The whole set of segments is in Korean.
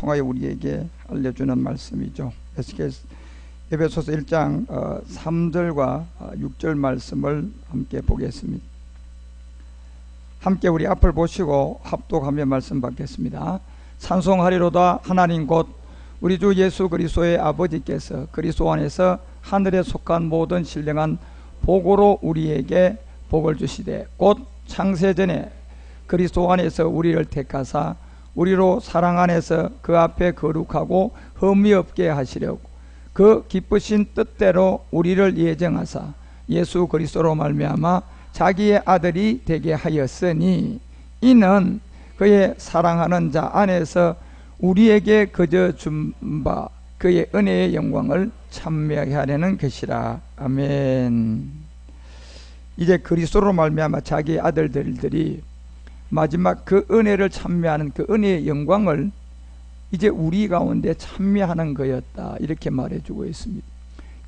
통하여 우리에게 알려주는 말씀이죠. 에베소서 1장 3절과 6절 말씀을 함께 보겠습니다. 함께 우리 앞을 보시고 합독하며 말씀 받겠습니다. 찬송하리로다 하나님 곧 우리 주 예수 그리스도의 아버지께서 그리스도 안에서 하늘에 속한 모든 신령한 복으로 우리에게 복을 주시되 곧 창세전에 그리스도 안에서 우리를 택하사 우리로 사랑 안에서 그 앞에 거룩하고 흠이 없게 하시려고 그 기쁘신 뜻대로 우리를 예정하사 예수 그리스도로 말미암아 자기의 아들이 되게 하였으니 이는 그의 사랑하는 자 안에서 우리에게 거저 준 바 그의 은혜의 영광을 찬미하게 하려는 것이라. 아멘. 이제 그리스도로 말미암아 자기의 아들들이 마지막 그 은혜를 찬미하는 그 은혜의 영광을 이제 우리 가운데 찬미하는 거였다, 이렇게 말해주고 있습니다.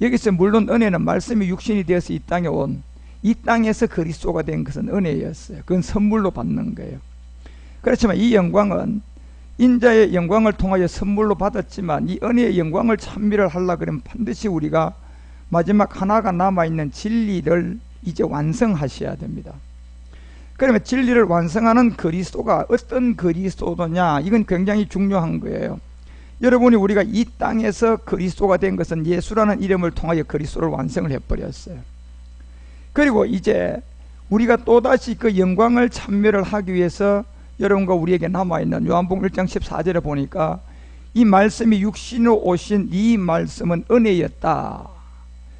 여기서 물론 은혜는 말씀이 육신이 되어서 이 땅에 온, 이 땅에서 그리스도가 된 것은 은혜였어요. 그건 선물로 받는 거예요. 그렇지만 이 영광은 인자의 영광을 통하여 선물로 받았지만 이 은혜의 영광을 찬미를 하려고 그러면 반드시 우리가 마지막 하나가 남아있는 진리를 이제 완성하셔야 됩니다. 그러면 진리를 완성하는 그리스도가 어떤 그리스도냐, 이건 굉장히 중요한 거예요. 여러분이 우리가 이 땅에서 그리스도가 된 것은 예수라는 이름을 통하여 그리스도를 완성을 해버렸어요. 그리고 이제 우리가 또다시 그 영광을 찬미를 하기 위해서 여러분과 우리에게 남아있는 요한복음 1장 14절에 보니까 이 말씀이 육신으로 오신 이 말씀은 은혜였다.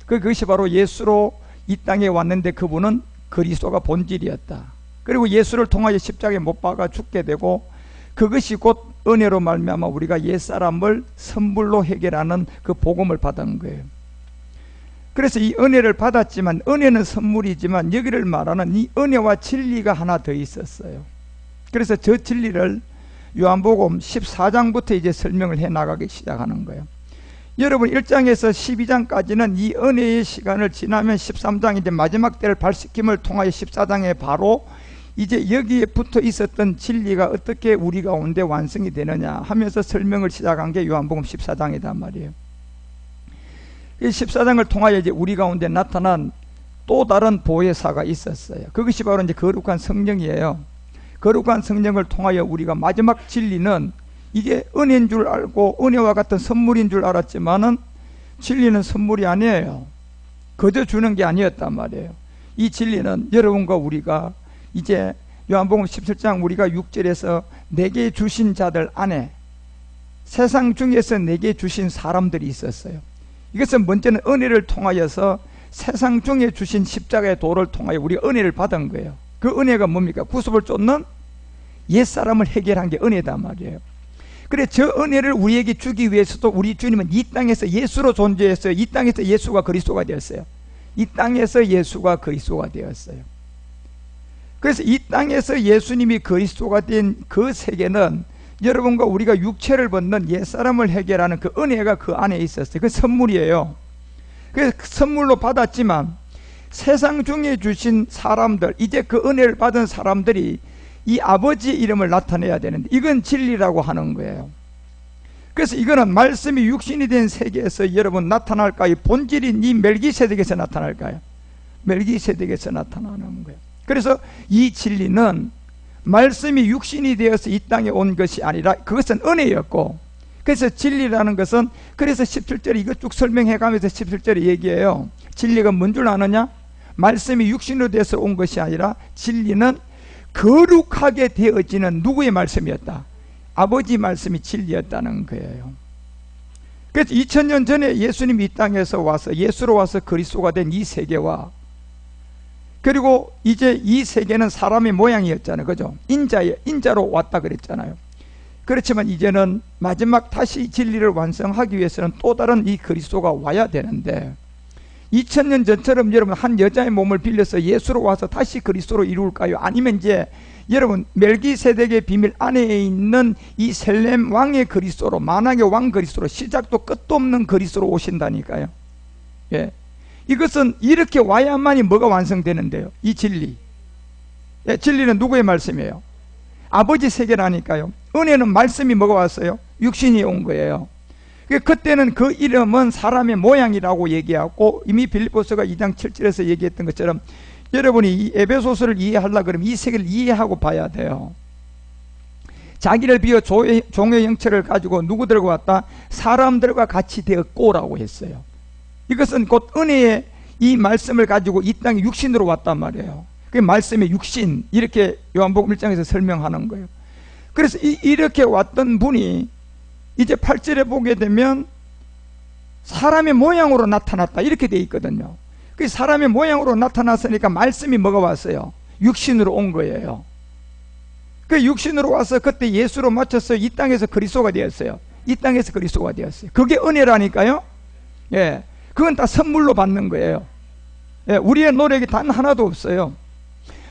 그것이 바로 예수로 이 땅에 왔는데 그분은 그리스도가 본질이었다. 그리고 예수를 통하여 십자가에 못 박아 죽게 되고 그것이 곧 은혜로 말미암아 우리가 옛사람을 선물로 해결하는 그 복음을 받은 거예요. 그래서 이 은혜를 받았지만 은혜는 선물이지만 여기를 말하는 이 은혜와 진리가 하나 더 있었어요. 그래서 저 진리를 요한복음 14장부터 이제 설명을 해 나가기 시작하는 거예요. 여러분 1장에서 12장까지는 이 은혜의 시간을 지나면 13장 이제 마지막 때를 발시킴을 통하여 14장에 바로 이제 여기에 붙어 있었던 진리가 어떻게 우리 가운데 완성이 되느냐 하면서 설명을 시작한 게 요한복음 14장이단 말이에요. 이 14장을 통하여 이제 우리 가운데 나타난 또 다른 보혜사가 있었어요. 그것이 바로 이제 거룩한 성령이에요. 거룩한 성령을 통하여 우리가 마지막 진리는 이게 은혜인 줄 알고 은혜와 같은 선물인 줄 알았지만은 진리는 선물이 아니에요. 거저 주는 게 아니었단 말이에요. 이 진리는 여러분과 우리가 이제 요한복음 17장 우리가 6절에서 내게 주신 자들 안에 세상 중에서 내게 주신 사람들이 있었어요. 이것은 먼저는 은혜를 통하여서 세상 중에 주신 십자가의 도를 통하여 우리가 은혜를 받은 거예요. 그 은혜가 뭡니까? 구속을 쫓는 옛사람을 해결한 게 은혜단 말이에요. 그래 저 은혜를 우리에게 주기 위해서도 우리 주님은 이 땅에서 예수로 존재했어요. 이 땅에서 예수가 그리스도가 되었어요. 이 땅에서 예수가 그리스도가 되었어요. 그래서 이 땅에서 예수님이 그리스도가 된 그 세계는 여러분과 우리가 육체를 벗는 옛사람을 해결하는 그 은혜가 그 안에 있었어요. 그 선물이에요. 그래서 선물로 받았지만 세상 중에 주신 사람들, 이제 그 은혜를 받은 사람들이 이 아버지 이름을 나타내야 되는데 이건 진리라고 하는 거예요. 그래서 이거는 말씀이 육신이 된 세계에서 여러분 나타날까요? 본질인 이 멜기세덱에서 나타날까요? 멜기세덱에서 나타나는 거예요. 그래서 이 진리는 말씀이 육신이 되어서 이 땅에 온 것이 아니라 그것은 은혜였고, 그래서 진리라는 것은 그래서 17절에 이거 쭉 설명해 가면서 17절에 얘기해요. 진리가 뭔 줄 아느냐? 말씀이 육신으로 돼서 온 것이 아니라 진리는 거룩하게 되어지는 누구의 말씀이었다? 아버지 말씀이 진리였다는 거예요. 그래서 2000년 전에 예수님이 이 땅에서 와서 예수로 와서 그리스도가 된 이 세계와 그리고 이제 이 세계는 사람의 모양이었잖아요. 그죠? 인자로 왔다 그랬잖아요. 그렇지만 이제는 마지막 다시 진리를 완성하기 위해서는 또 다른 이 그리스도가 와야 되는데 2000년 전처럼 여러분 한 여자의 몸을 빌려서 예수로 와서 다시 그리스도로 이룰까요? 아니면 이제 여러분 멜기세덱의 비밀 안에 있는 이 셀렘 왕의 그리스도로, 만왕의 왕 그리스도로, 시작도 끝도 없는 그리스도로 오신다니까요. 예. 이것은 이렇게 와야만이 뭐가 완성되는데요? 이 진리. 예, 진리는 누구의 말씀이에요? 아버지 세계라니까요. 은혜는 말씀이 뭐가 왔어요? 육신이 온 거예요. 그때는 그 이름은 사람의 모양이라고 얘기하고, 이미 빌립보서가 2장 7절에서 얘기했던 것처럼 여러분이 이 에베소서를 이해하려고 그러면 이 세계를 이해하고 봐야 돼요. 자기를 비워 종의 형체를 가지고 누구들과 왔다? 사람들과 같이 되었고라고 했어요. 이것은 곧 은혜의 이 말씀을 가지고 이 땅에 육신으로 왔단 말이에요. 그 말씀의 육신, 이렇게 요한복음 1장에서 설명하는 거예요. 그래서 이렇게 왔던 분이 이제 8절에 보게 되면 사람의 모양으로 나타났다, 이렇게 돼 있거든요. 그 사람의 모양으로 나타났으니까 말씀이 뭐가 왔어요? 육신으로 온 거예요. 그 육신으로 와서 그때 예수로 맞춰서 이 땅에서 그리스도가 되었어요. 이 땅에서 그리스도가 되었어요. 그게 은혜라니까요. 예, 그건 다 선물로 받는 거예요. 예, 우리의 노력이 단 하나도 없어요.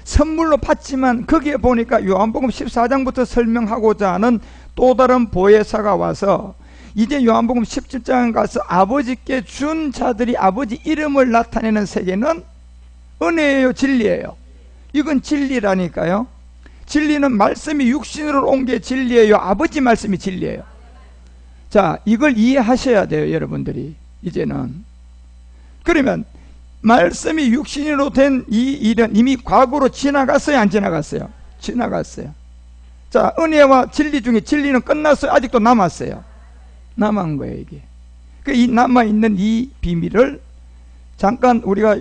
선물로 받지만 거기에 보니까 요한복음 14장부터 설명하고자 하는 또 다른 보혜사가 와서 이제 요한복음 17장 가서 아버지께 준 자들이 아버지 이름을 나타내는 세계는 은혜예요, 진리예요? 이건 진리라니까요. 진리는 말씀이 육신으로 온 게 진리예요, 아버지 말씀이 진리예요? 자, 이걸 이해하셔야 돼요, 여러분들이. 이제는 그러면 말씀이 육신으로 된 이 일은 이미 과거로 지나갔어요, 안 지나갔어요? 지나갔어요. 자, 은혜와 진리 중에 진리는 끝났어요, 아직도 남았어요? 남은 거예요, 이게. 이 남아있는 이 비밀을 잠깐 우리가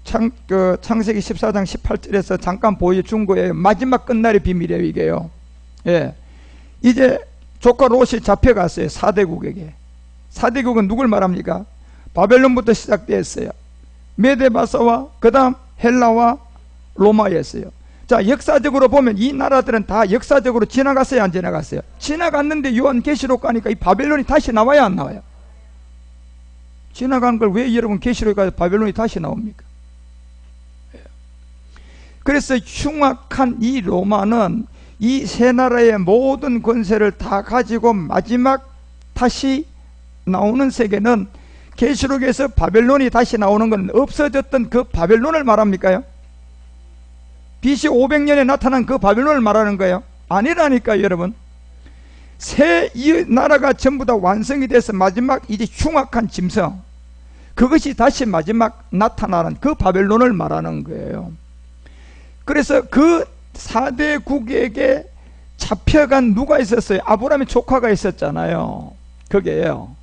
창세기 14장 18절에서 잠깐 보여준 거예요. 마지막 끝날의 비밀이에요, 이게요. 예. 이제 조카 롯이 잡혀갔어요, 4대국에게. 4대국은 누굴 말합니까? 바벨론부터 시작됐어요. 메데바사와 그 다음 헬라와 로마였어요. 자, 역사적으로 보면 이 나라들은 다 역사적으로 지나갔어요, 안 지나갔어요? 지나갔는데 요한계시록 가니까 이 바벨론이 다시 나와요, 안 나와요? 지나간 걸 왜 여러분 계시록에 가서 바벨론이 다시 나옵니까? 그래서 흉악한 이 로마는 이 세 나라의 모든 권세를 다 가지고 마지막 다시 나오는 세계는 계시록에서 바벨론이 다시 나오는 건 없어졌던 그 바벨론을 말합니까요? BC 500년에 나타난 그 바벨론을 말하는 거예요? 아니라니까요, 여러분. 새 이 나라가 전부 다 완성이 돼서 마지막 이제 흉악한 짐승, 그것이 다시 마지막 나타나는 그 바벨론을 말하는 거예요. 그래서 그 4대국에게 잡혀간 누가 있었어요? 아브라함의 조카가 있었잖아요. 그게요.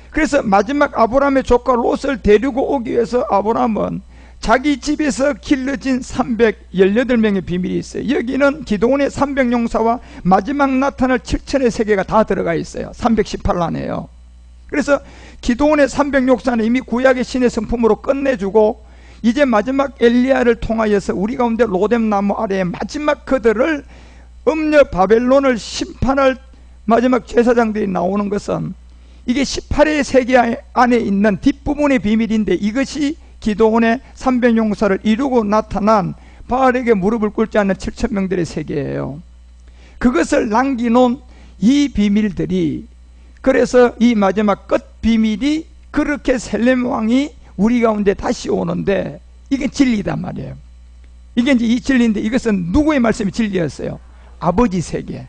그래서 마지막 아브라함의 조카 롯을 데리고 오기 위해서 아브라함은 자기 집에서 길러진 318명의 비밀이 있어요. 여기는 기도원의 300용사와 마지막 나타날 7천의 세계가 다 들어가 있어요. 318안에요. 그래서 기도원의 300용사는 이미 구약의 신의 성품으로 끝내주고 이제 마지막 엘리야를 통하여서 우리 가운데 로뎀나무 아래에 마지막 그들을 음녀 바벨론을 심판할 마지막 제사장들이 나오는 것은 이게 18의 세계 안에 있는 뒷부분의 비밀인데, 이것이 기도원의 300용사를 이루고 나타난 바알에게 무릎을 꿇지 않는 7,000명들의 세계예요. 그것을 남겨놓은 이 비밀들이, 그래서 이 마지막 끝 비밀이 그렇게 셀렘 왕이 우리 가운데 다시 오는데, 이게 진리단 말이에요. 이게 이제 이 진리인데, 이것은 누구의 말씀이 진리였어요? 아버지 세계.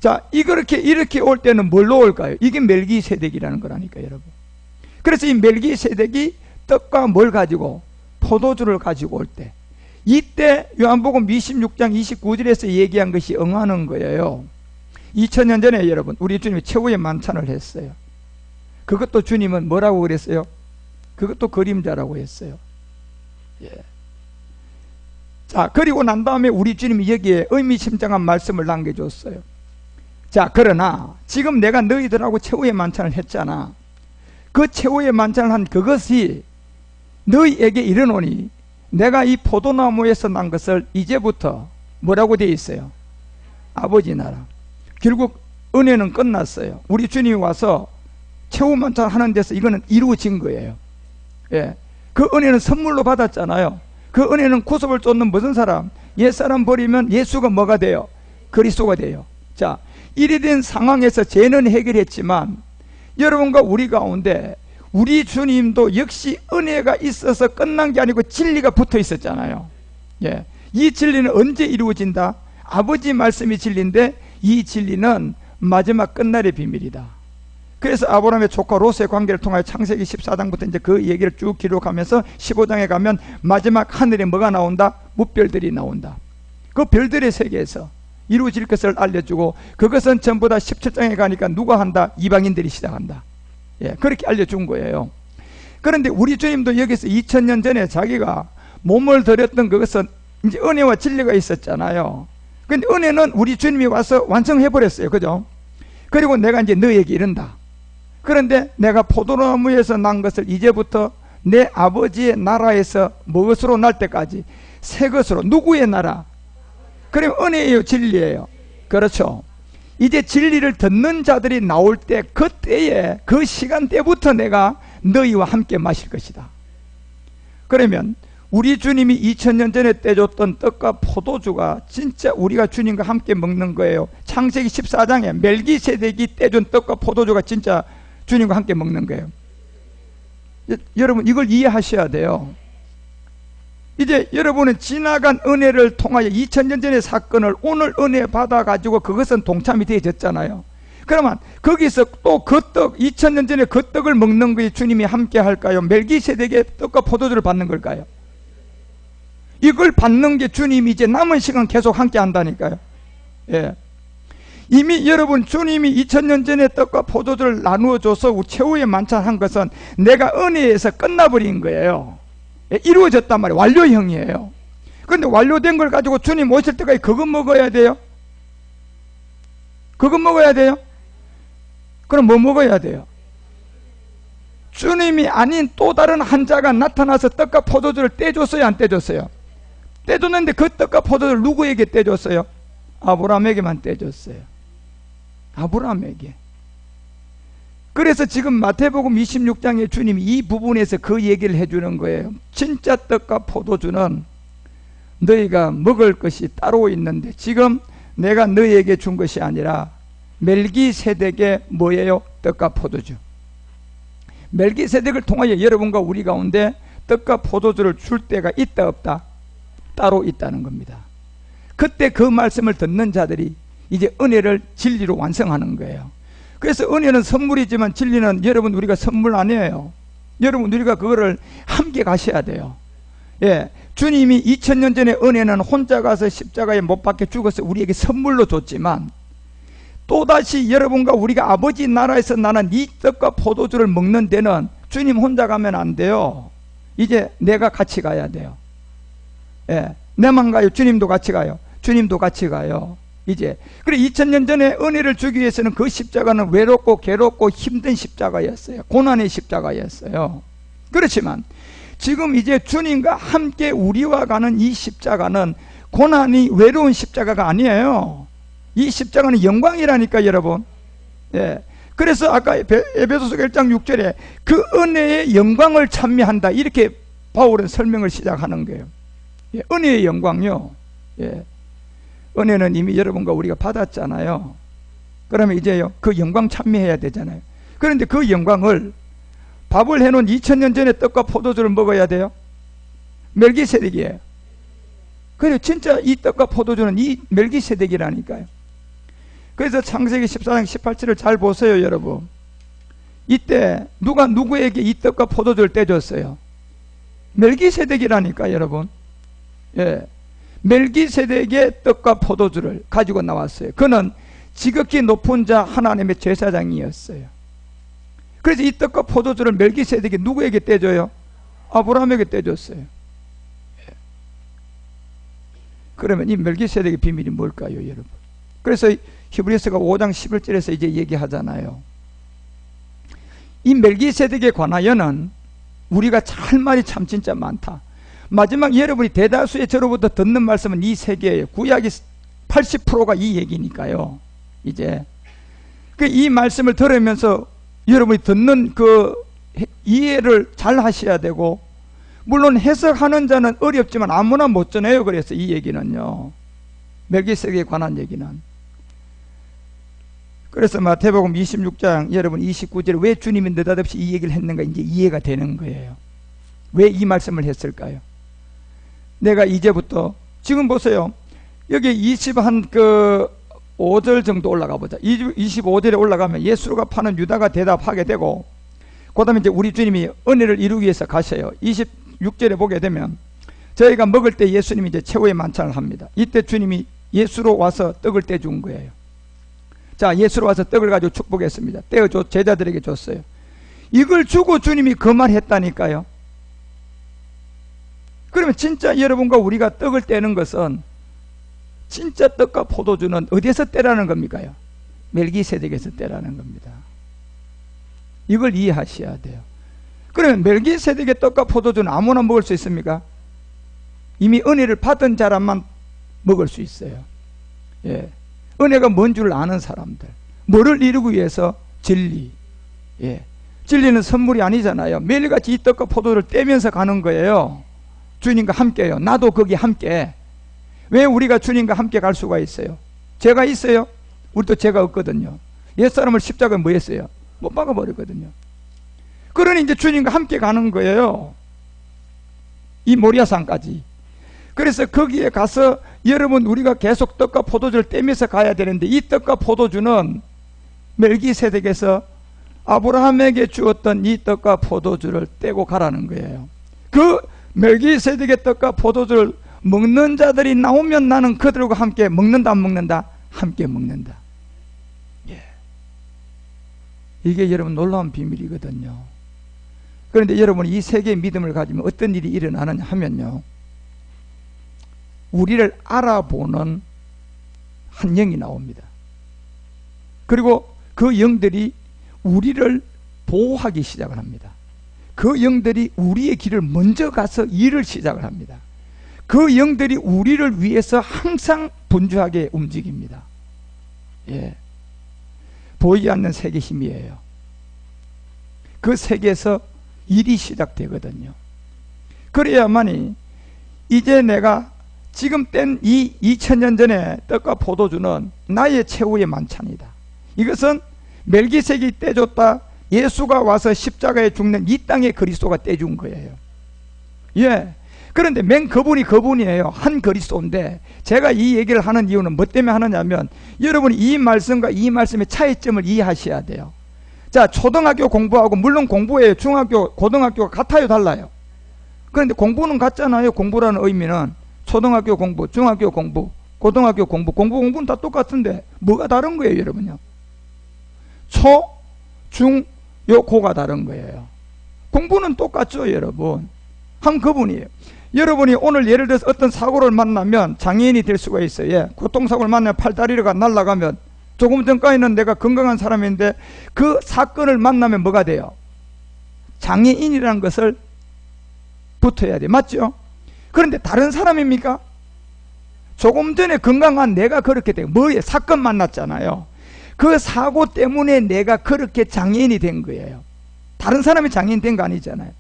자, 이렇게 올 때는 뭘로 올까요? 이게 멜기세덱이라는 거라니까, 여러분. 그래서 이 멜기세덱이 떡과 뭘 가지고? 포도주를 가지고 올 때, 이때 요한복음 26장 29절에서 얘기한 것이 응하는 거예요. 2000년 전에 여러분, 우리 주님이 최후의 만찬을 했어요. 그것도 주님은 뭐라고 그랬어요? 그것도 그림자라고 했어요. 예. 자, 그리고 난 다음에 우리 주님이 여기에 의미심장한 말씀을 남겨줬어요. 자, 그러나 지금 내가 너희들하고 최후의 만찬을 했잖아. 그 최후의 만찬을 한 그것이 너희에게 이르노니, 내가 이 포도나무에서 난 것을 이제부터 뭐라고 되어 있어요? 아버지 나라. 결국 은혜는 끝났어요. 우리 주님이 와서 최후 만찬 하는 데서 이거는 이루어진 거예요. 예. 그 은혜는 선물로 받았잖아요. 그 은혜는 구속을 쫓는 무슨 사람? 옛사람 버리면 예수가 뭐가 돼요? 그리스도가 돼요. 자, 이래 된 상황에서 죄는 해결했지만 여러분과 우리 가운데 우리 주님도 역시 은혜가 있어서 끝난 게 아니고 진리가 붙어 있었잖아요. 예. 이 진리는 언제 이루어진다? 아버지 말씀이 진리인데 이 진리는 마지막 끝날의 비밀이다. 그래서 아브라함의 조카 롯의 관계를 통하여 창세기 14장부터 이제 그 얘기를 쭉 기록하면서 15장에 가면 마지막 하늘에 뭐가 나온다? 무별들이 나온다. 그 별들의 세계에서 이루어질 것을 알려주고, 그것은 전부 다 17장에 가니까 누가 한다? 이방인들이 시작한다. 예, 그렇게 알려준 거예요. 그런데 우리 주님도 여기서 2000년 전에 자기가 몸을 들였던 그것은 이제 은혜와 진리가 있었잖아요. 근데 은혜는 우리 주님이 와서 완성해버렸어요. 그죠? 그리고 내가 이제 너에게 이른다. 그런데 내가 포도나무에서 난 것을 이제부터 내 아버지의 나라에서 무엇으로 날 때까지 새 것으로. 누구의 나라? 그럼 은혜예요, 진리예요? 그렇죠. 이제 진리를 듣는 자들이 나올 때, 그때에, 그 시간대부터 내가 너희와 함께 마실 것이다. 그러면 우리 주님이 2000년 전에 떼줬던 떡과 포도주가 진짜 우리가 주님과 함께 먹는 거예요. 창세기 14장에 멜기세덱이 떼준 떡과 포도주가 진짜 주님과 함께 먹는 거예요. 여러분, 이걸 이해하셔야 돼요. 이제 여러분은 지나간 은혜를 통하여 2000년 전의 사건을 오늘 은혜 받아가지고 그것은 동참이 되어졌잖아요. 그러면 거기서 또 그 떡, 2000년 전에 그 떡을 먹는 거에 주님이 함께 할까요? 멜기세덱의 떡과 포도주를 받는 걸까요? 이걸 받는 게 주님이 이제 남은 시간 계속 함께 한다니까요. 예. 이미 여러분, 주님이 2000년 전에 떡과 포도주를 나누어 줘서 최후의 만찬한 것은 내가 은혜에서 끝나버린 거예요. 예, 이루어졌단 말이에요. 완료형이에요. 그런데 완료된 걸 가지고 주님 오실 때까지 그거 먹어야 돼요? 그거 먹어야 돼요? 그럼 뭐 먹어야 돼요? 주님이 아닌 또 다른 한 자가 나타나서 떡과 포도주를 떼줬어요, 안 떼줬어요? 떼줬는데 그 떡과 포도주를 누구에게 떼줬어요? 아브라함에게만 떼줬어요. 아브라함에게. 그래서 지금 마태복음 26장에 주님이 이 부분에서 그 얘기를 해주는 거예요. 진짜 떡과 포도주는 너희가 먹을 것이 따로 있는데, 지금 내가 너희에게 준 것이 아니라 멜기세덱의 뭐예요? 떡과 포도주. 멜기세덱을 통하여 여러분과 우리 가운데 떡과 포도주를 줄 때가 있다 없다? 따로 있다는 겁니다. 그때 그 말씀을 듣는 자들이 이제 은혜를 진리로 완성하는 거예요. 그래서 은혜는 선물이지만 진리는 여러분 우리가 선물 아니에요. 여러분 우리가 그거를 함께 가셔야 돼요. 예, 주님이 2000년 전에 은혜는 혼자 가서 십자가에 못 박혀 죽어서 우리에게 선물로 줬지만, 또다시 여러분과 우리가 아버지 나라에서 나는 이 떡과 포도주를 먹는 데는 주님 혼자 가면 안 돼요. 이제 내가 같이 가야 돼요. 예, 내만 가요? 주님도 같이 가요? 주님도 같이 가요. 이제 그래, 2000년 전에 은혜를 주기 위해서는 그 십자가는 외롭고 괴롭고 힘든 십자가였어요. 고난의 십자가였어요. 그렇지만 지금 이제 주님과 함께 우리와 가는 이 십자가는 고난이 외로운 십자가가 아니에요. 이 십자가는 영광이라니까 여러분. 예. 그래서 아까 에베소서 1장 6절에 그 은혜의 영광을 찬미한다, 이렇게 바울은 설명을 시작하는 거예요. 예, 은혜의 영광요. 예. 은혜는 이미 여러분과 우리가 받았잖아요. 그러면 이제요, 그 영광 찬미해야 되잖아요. 그런데 그 영광을 밥을 해놓은 2000년 전에 떡과 포도주를 먹어야 돼요. 멜기세덱이에요. 그래요, 진짜 이 떡과 포도주는 이 멜기세덱이라니까요. 그래서 창세기 14장 18절을 잘 보세요, 여러분. 이때 누가 누구에게 이 떡과 포도주를 떼줬어요? 멜기세덱이라니까 여러분. 예. 멜기세덱의 떡과 포도주를 가지고 나왔어요. 그는 지극히 높은 자 하나님의 제사장이었어요. 그래서 이 떡과 포도주를 멜기세덱이 누구에게 떼줘요? 아브라함에게 떼줬어요. 예. 그러면 이 멜기세덱의 비밀이 뭘까요, 여러분? 그래서 히브리서가 5장 11절에서 이제 얘기하잖아요. 이 멜기세덱에 관하여는 우리가 할 말이 참 진짜 많다. 마지막 여러분이 대다수의 저로부터 듣는 말씀은 이 세 개예요. 구약이 80%가 이 얘기니까요. 이제 이 말씀을 들으면서 여러분이 듣는 그 이해를 잘 하셔야 되고, 물론 해석하는 자는 어렵지만 아무나 못 전해요. 그래서 이 얘기는요, 멜기세덱에 관한 얘기는. 그래서 마태복음 26장 여러분 29절에 왜 주님이 느닷없이 이 얘기를 했는가 이제 이해가 되는 거예요. 왜 이 말씀을 했을까요? 내가 이제부터, 지금 보세요, 여기 20한 그 25절 정도 올라가 보자. 25절에 올라가면 예수가 파는 유다가 대답하게 되고, 그 다음에 이제 우리 주님이 은혜를 이루기 위해서 가셔요. 26절에 보게 되면 저희가 먹을 때 예수님이 이제 최후의 만찬을 합니다. 이때 주님이 예수로 와서 떡을 떼준 거예요. 자, 예수로 와서 떡을 가지고 축복했습니다. 떼어 제자들에게 줬어요. 이걸 주고 주님이 그 말 했다니까요. 그러면 진짜 여러분과 우리가 떡을 떼는 것은 진짜 떡과 포도주는 어디에서 떼라는 겁니까요? 멜기세덱에서 떼라는 겁니다. 이걸 이해하셔야 돼요. 그러면 멜기세덱의 떡과 포도주는 아무나 먹을 수 있습니까? 이미 은혜를 받은 사람만 먹을 수 있어요. 예. 은혜가 뭔 줄 아는 사람들, 뭐를 이루기 위해서? 진리. 예. 진리는 선물이 아니잖아요. 매일같이 이 떡과 포도를 떼면서 가는 거예요. 주님과 함께요. 나도 거기 함께. 왜 우리가 주님과 함께 갈 수가 있어요? 죄가 있어요? 우리도 죄가 없거든요. 옛사람을 십자가에 뭐 했어요? 못 박아버리거든요. 그러니 이제 주님과 함께 가는 거예요. 이 모리아산까지. 그래서 거기에 가서 여러분, 우리가 계속 떡과 포도주를 떼면서 가야 되는데, 이 떡과 포도주는 멜기세덱에서 아브라함에게 주었던 이 떡과 포도주를 떼고 가라는 거예요. 그 멜기세덱의 떡과 포도주를 먹는 자들이 나오면 나는 그들과 함께 먹는다, 안 먹는다? 함께 먹는다. 예. 이게 여러분 놀라운 비밀이거든요. 그런데 여러분이 이 세 개의 믿음을 가지면 어떤 일이 일어나느냐 하면요, 우리를 알아보는 한 영이 나옵니다. 그리고 그 영들이 우리를 보호하기 시작을 합니다. 그 영들이 우리의 길을 먼저 가서 일을 시작을 합니다. 그 영들이 우리를 위해서 항상 분주하게 움직입니다. 예. 보이지 않는 세계 힘이에요. 그 세계에서 일이 시작되거든요. 그래야만이 이제 내가 지금 뗀 이 2000년 전의 떡과 포도주는 나의 최후의 만찬이다. 이것은 멜기세덱이 떼줬다. 예수가 와서 십자가에 죽는 이 땅의 그리스도가 떼준 거예요. 예. 그런데 맨 그분이에요. 한 그리스도인데, 제가 이 얘기를 하는 이유는 뭐 때문에 하느냐면, 여러분이 이 말씀과 이 말씀의 차이점을 이해하셔야 돼요. 자, 초등학교 공부하고, 물론 공부예요. 중학교, 고등학교가 같아요, 달라요? 그런데 공부는 같잖아요. 공부라는 의미는 초등학교 공부, 중학교 공부, 고등학교 공부는 다 똑같은데 뭐가 다른 거예요, 여러분요? 초, 중, 요, 고가 다른 거예요. 공부는 똑같죠, 여러분. 한 그분이에요. 여러분이 오늘 예를 들어서 어떤 사고를 만나면 장애인이 될 수가 있어요. 예. 교통사고를 만나면 팔다리가 날아가면, 조금 전까지는 내가 건강한 사람인데 그 사건을 만나면 뭐가 돼요? 장애인이라는 것을 붙어야 돼. 맞죠? 그런데 다른 사람입니까? 조금 전에 건강한 내가 그렇게 돼요. 뭐에 사건 만났잖아요. 그 사고 때문에 내가 그렇게 장애인이 된 거예요. 다른 사람이 장애인 된 거 아니잖아요.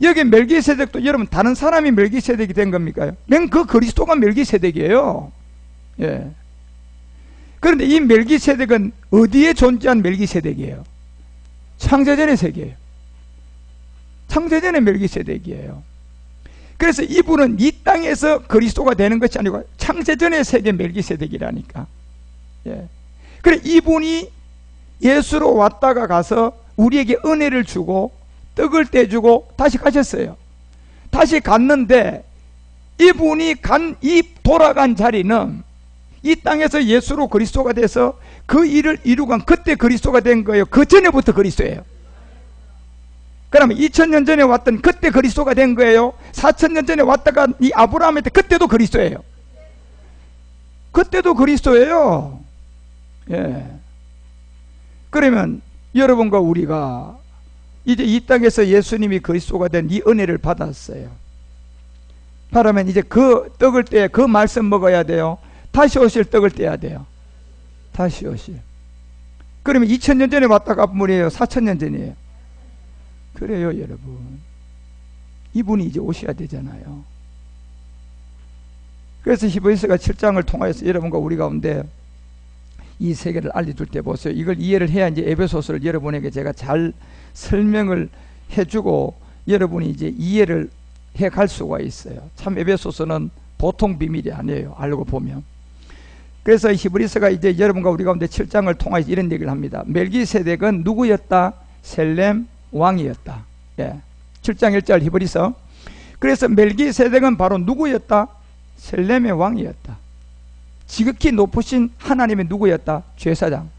여기 멜기세덱도 여러분 다른 사람이 멜기세덱이 된 겁니까? 맨 그 그리스도가 멜기세덱이에요. 예. 그런데 이 멜기세덱은 어디에 존재한 멜기세덱이에요? 창세전의 세계예요. 창세전의 멜기세덱이에요. 그래서 이분은 이 땅에서 그리스도가 되는 것이 아니고 창세전의 세계 멜기세덱이라니까. 예. 그래, 이분이 예수로 왔다가 가서 우리에게 은혜를 주고 떡을 떼주고 다시 가셨어요. 다시 갔는데 이분이 이 돌아간 자리는 이 땅에서 예수로 그리스도가 돼서 그 일을 이루고 그때 그리스도가 된 거예요? 그 전에부터 그리스도예요? 그러면 2000년 전에 왔던 그때 그리스도가 된 거예요? 4000년 전에 왔다가 이 아브라함한테 그때도 그리스도예요? 그때도 그리스도예요. 예. 그러면 여러분과 우리가 이제 이 땅에서 예수님이 그리스도가 된 이 은혜를 받았어요. 그러면 이제 그 떡을 떼, 그 말씀 먹어야 돼요. 다시 오실 떡을 떼야 돼요. 다시 오실. 그러면 2000년 전에 왔다가 분이에요? 4000년 전이에요? 그래요, 여러분. 이분이 이제 오셔야 되잖아요. 그래서 히브리서가 7장을 통하여서 여러분과 우리 가운데 이 세계를 알려줄 때 보세요. 이걸 이해를 해야 이제 에베소서를 여러분에게 제가 잘 설명을 해주고 여러분이 이제 이해를 해 갈 수가 있어요. 참 에베소서는 보통 비밀이 아니에요. 알고 보면. 그래서 히브리서가 이제 여러분과 우리 가운데 7장을 통해서 이런 얘기를 합니다. 멜기세덱은 누구였다? 셀렘 왕이었다. 예. 7장 1절 히브리서. 그래서 멜기세덱은 바로 누구였다? 셀렘의 왕이었다. 지극히 높으신 하나님의 누구였다? 제사장.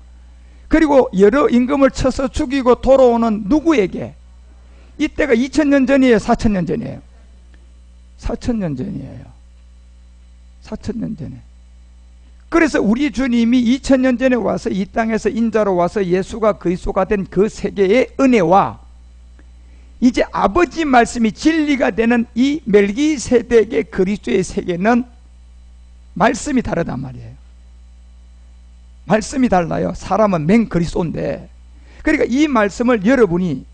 그리고 여러 임금을 쳐서 죽이고 돌아오는 누구에게? 이때가 2000년 전이에요? 4000년 전이에요? 4000년 전이에요. 4000년 전에. 그래서 우리 주님이 2000년 전에 와서 이 땅에서 인자로 와서 예수가 그리스도가 된 그 세계의 은혜와 이제 아버지 말씀이 진리가 되는 이 멜기세덱의 그리스도의 세계는 말씀이 다르단 말이에요. 말씀이 달라요. 사람은 맹 그리스도인데, 그러니까 이 말씀을 여러분이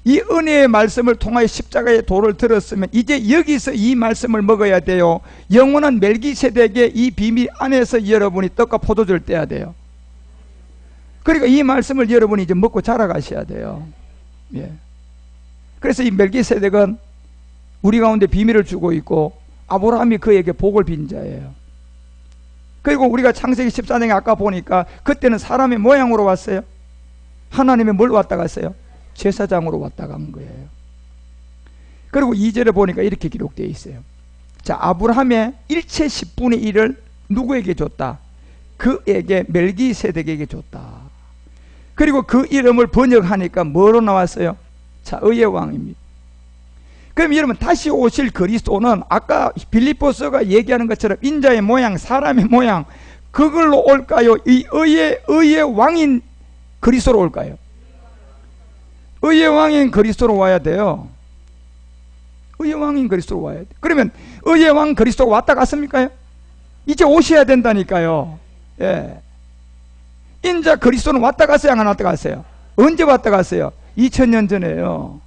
이 은혜의 말씀을 통하여 십자가의 도를 들었으면 이제 여기서 이 말씀을 먹어야 돼요. 영원한 멜기세덱의 이 비밀 안에서 여러분이 떡과 포도주를 떼야 돼요. 그러니까 이 말씀을 여러분이 이제 먹고 자라가셔야 돼요. 예. 그래서 이 멜기세덱은 우리 가운데 비밀을 주고 있고 아브라함이 그에게 복을 빈 자예요. 그리고 우리가 창세기 14장에 아까 보니까 그때는 사람의 모양으로 왔어요. 하나님의 뭘 왔다 갔어요? 제사장으로 왔다 간 거예요. 그리고 2절에 보니까 이렇게 기록되어 있어요. 자, 아브라함의 일체 10분의 1을 누구에게 줬다? 그에게 멜기세덱에게 줬다. 그리고 그 이름을 번역하니까 뭐로 나왔어요? 자, 의의 왕입니다. 그럼 여러분, 다시 오실 그리스도는 아까 빌립보서가 얘기하는 것처럼 인자의 모양, 사람의 모양, 그걸로 올까요? 이 의의 왕인 그리스도로 올까요? 의의 왕인 그리스도로 와야 돼요. 의의 왕인 그리스도로 와야 돼요. 그러면 의의 왕 그리스도가 왔다 갔습니까? 이제 오셔야 된다니까요. 예. 인자 그리스도는 왔다 갔어요? 안 왔다 갔어요? 언제 왔다 갔어요? 2000년 전에요.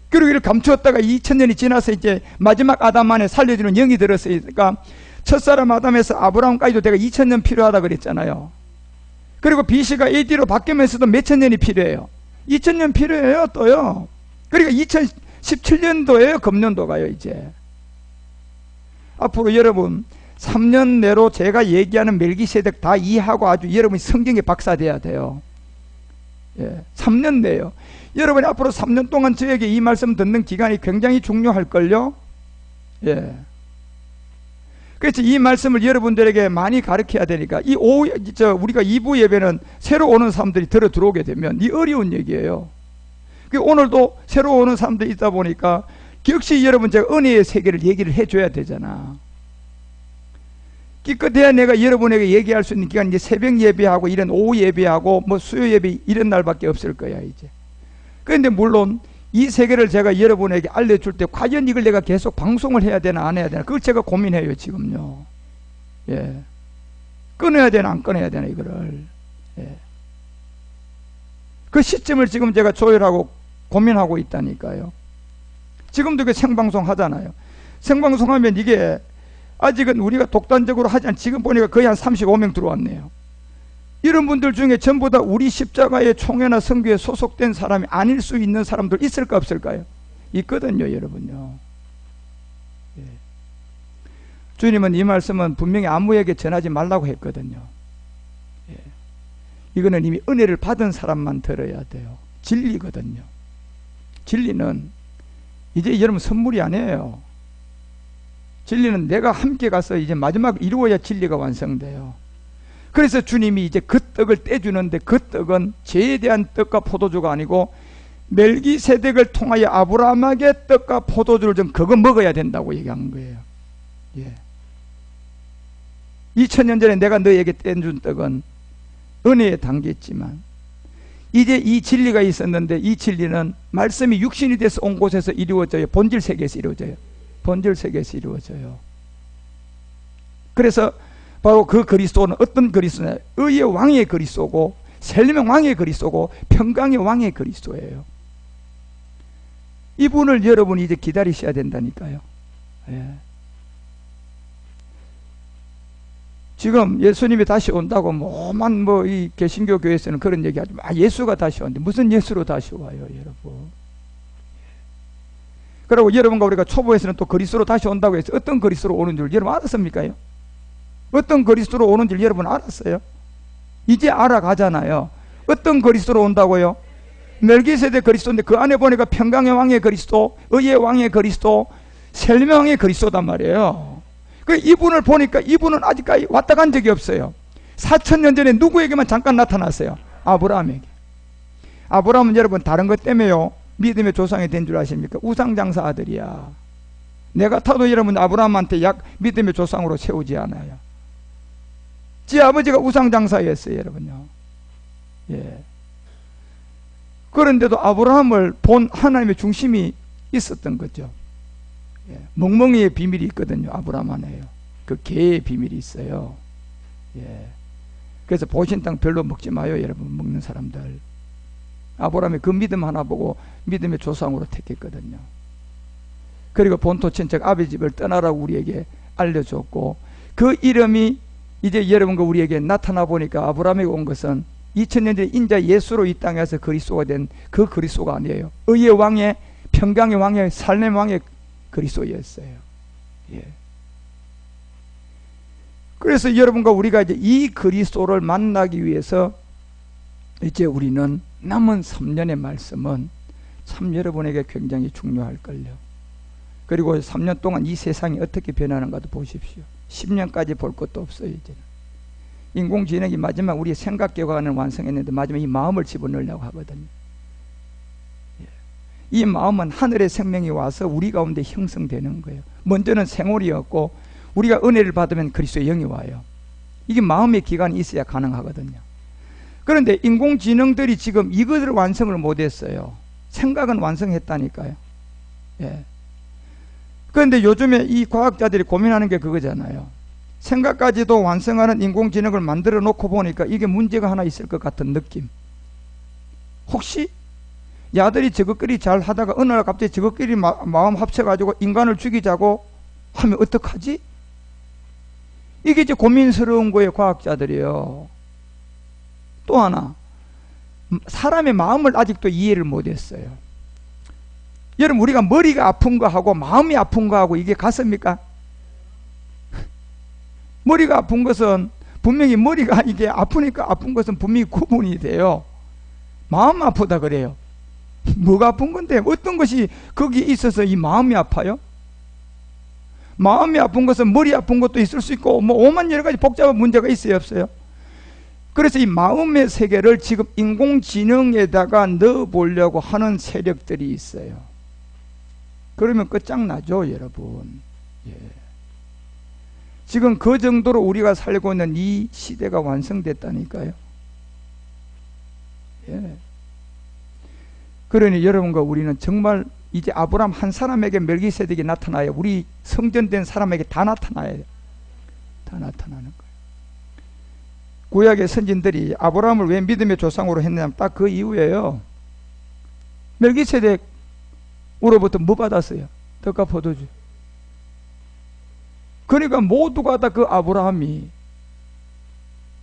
그리고 이를 감추었다가 2000년이 지나서 이제 마지막 아담 안에 살려주는 영이 들었으니까 첫사람 아담에서 아브라함까지도 내가 2000년 필요하다 그랬잖아요. 그리고 BC가 AD로 바뀌면서도 몇천 년이 필요해요. 2000년 필요해요. 또요. 그러니까 2017년도에요. 금년도가요. 이제 앞으로 여러분 3년 내로 제가 얘기하는 멜기세덱 다 이해하고 아주 여러분이 성경에 박사 돼야 돼요. 예, 3년 내요. 여러분이 앞으로 3년 동안 저에게 이 말씀 듣는 기간이 굉장히 중요할걸요. 예. 그래서 이 말씀을 여러분들에게 많이 가르쳐야 되니까 우리가 2부 예배는 새로 오는 사람들이 들어오게 되면 이 어려운 얘기예요. 오늘도 새로 오는 사람들이 있다 보니까 역시 여러분 제가 은혜의 세계를 얘기를 해줘야 되잖아. 기껏해야 내가 여러분에게 얘기할 수 있는 기간이 이제 새벽 예배하고 이런 오후 예배하고 뭐 수요 예배 이런 날밖에 없을 거야 이제. 그런데 물론 이 세계를 제가 여러분에게 알려줄 때 과연 이걸 내가 계속 방송을 해야 되나 안 해야 되나 그걸 제가 고민해요 지금요. 예. 끊어야 되나 안 끊어야 되나 이거를. 예. 그 시점을 지금 제가 조율하고 고민하고 있다니까요. 지금도 그 생방송 하잖아요. 생방송하면 이게 아직은 우리가 독단적으로 하지 않, 지금 보니까 거의 한 35명 들어왔네요. 이런 분들 중에 전부 다 우리 십자가의 총회나 선교에 소속된 사람이 아닐 수 있는 사람들 있을까 없을까요? 있거든요, 여러분요. 예. 주님은 이 말씀은 분명히 아무에게 전하지 말라고 했거든요. 예. 이거는 이미 은혜를 받은 사람만 들어야 돼요. 진리거든요. 진리는 이제 여러분 선물이 아니에요. 진리는 내가 함께 가서 이제 마지막 이루어야 진리가 완성돼요. 그래서 주님이 이제 그 떡을 떼주는데 그 떡은 죄에 대한 떡과 포도주가 아니고 멜기세덱을 통하여 아브라함에게 떡과 포도주를 좀 그거 먹어야 된다고 얘기한 거예요. 예. 2000년 전에 내가 너에게 떼준 떡은 은혜에 담겼지만 이제 이 진리가 있었는데 이 진리는 말씀이 육신이 돼서 온 곳에서 이루어져요. 본질 세계에서 이루어져요. 본질 세계에서 이루어져요. 그래서 바로 그 그리스도는 어떤 그리스도냐? 의의 왕의 그리스도고 셀명 왕의 그리스도고 평강의 왕의 그리스도예요. 이분을 여러분이 이제 기다리셔야 된다니까요. 예. 지금 예수님이 다시 온다고 뭐만 이 개신교 교회에서는 그런 얘기하지 마. 예수가 다시 온대. 무슨 예수로 다시 와요, 여러분? 그리고 여러분과 우리가 초보에서는 또 그리스도로 다시 온다고 해서 어떤 그리스도로 오는 줄 여러분 알았습니까? 어떤 그리스도로 오는지 여러분 알았어요? 이제 알아가잖아요. 어떤 그리스도로 온다고요? 멜기세덱 그리스도인데 그 안에 보니까 평강의 왕의 그리스도, 의의 왕의 그리스도, 생명의 그리스도단 말이에요. 그 이분을 보니까 이분은 아직까지 왔다 간 적이 없어요. 4000년 전에 누구에게만 잠깐 나타났어요? 아브라함에게. 아브라함은 여러분 다른 것 때문에요 믿음의 조상이 된 줄 아십니까? 우상장사 아들이야. 내가 타도 여러분 아브라함한테 믿음의 조상으로 세우지 않아요. 지 아버지가 우상장사였어요, 여러분요. 예. 그런데도 아브라함을 본 하나님의 중심이 있었던 거죠. 예. 멍멍이의 비밀이 있거든요. 아브라함 안에요. 그 개의 비밀이 있어요. 예. 그래서 보신 땅 별로 먹지 마요, 여러분. 먹는 사람들. 아브라함이 그 믿음 하나 보고 믿음의 조상으로 택했거든요. 그리고 본토 친척 아비 집을 떠나라고 우리에게 알려줬고, 그 이름이 이제 여러분과 우리에게 나타나 보니까 아브라함에게 온 것은 2000년 전에 인자 예수로 이 땅에서 그리스도가 된 그 그리스도가 아니에요. 의의 왕의, 평강의 왕의, 살렘 왕의 그리스도였어요. 예. 그래서 여러분과 우리가 이제 이 그리스도를 만나기 위해서 이제 우리는 남은 3년의 말씀은 참 여러분에게 굉장히 중요할걸요. 그리고 3년 동안 이 세상이 어떻게 변하는가도 보십시오. 10년까지 볼 것도 없어요. 이제는 인공지능이 마지막 우리의 생각 기관을 완성했는데 마지막 이 마음을 집어넣으려고 하거든요. 이 마음은 하늘의 생명이 와서 우리 가운데 형성되는 거예요. 먼저는 생올이었고 우리가 은혜를 받으면 그리스도의 영이 와요. 이게 마음의 기관이 있어야 가능하거든요. 그런데 인공지능들이 지금 이것을 완성을 못했어요. 생각은 완성했다니까요. 예. 그런데 요즘에 이 과학자들이 고민하는 게 그거잖아요. 생각까지도 완성하는 인공지능을 만들어 놓고 보니까 이게 문제가 하나 있을 것 같은 느낌. 혹시 야들이 저것끼리 잘 하다가 어느 날 갑자기 저것끼리 마음 합쳐가지고 인간을 죽이자고 하면 어떡하지? 이게 이제 고민스러운 거예요, 과학자들이요. 또 하나, 사람의 마음을 아직도 이해를 못했어요. 여러분, 우리가 머리가 아픈 거하고 마음이 아픈 거하고 이게 같습니까? 머리가 아픈 것은 분명히 머리가 이게 아프니까 아픈 것은 분명히 구분이 돼요. 마음 아프다 그래요. 뭐가 아픈 건데 어떤 것이 거기에 있어서 이 마음이 아파요? 마음이 아픈 것은 머리 아픈 것도 있을 수 있고 뭐 오만 여러 가지 복잡한 문제가 있어요, 없어요? 그래서 이 마음의 세계를 지금 인공지능에다가 넣어보려고 하는 세력들이 있어요. 그러면 끝장나죠, 여러분. 예. 지금 그 정도로 우리가 살고 있는 이 시대가 완성됐다니까요. 예. 그러니 여러분과 우리는 정말 이제 아브라함 한 사람에게 멜기세덱이 나타나요. 우리 성전된 사람에게 다 나타나야 돼요. 다 나타나는 거예요. 구약의 선진들이 아브라함을 왜 믿음의 조상으로 했냐면 딱 그 이유예요. 멜기세덱으로부터 뭐 받았어요? 떡과 포도주. 그러니까 모두가 다 그 아브라함이,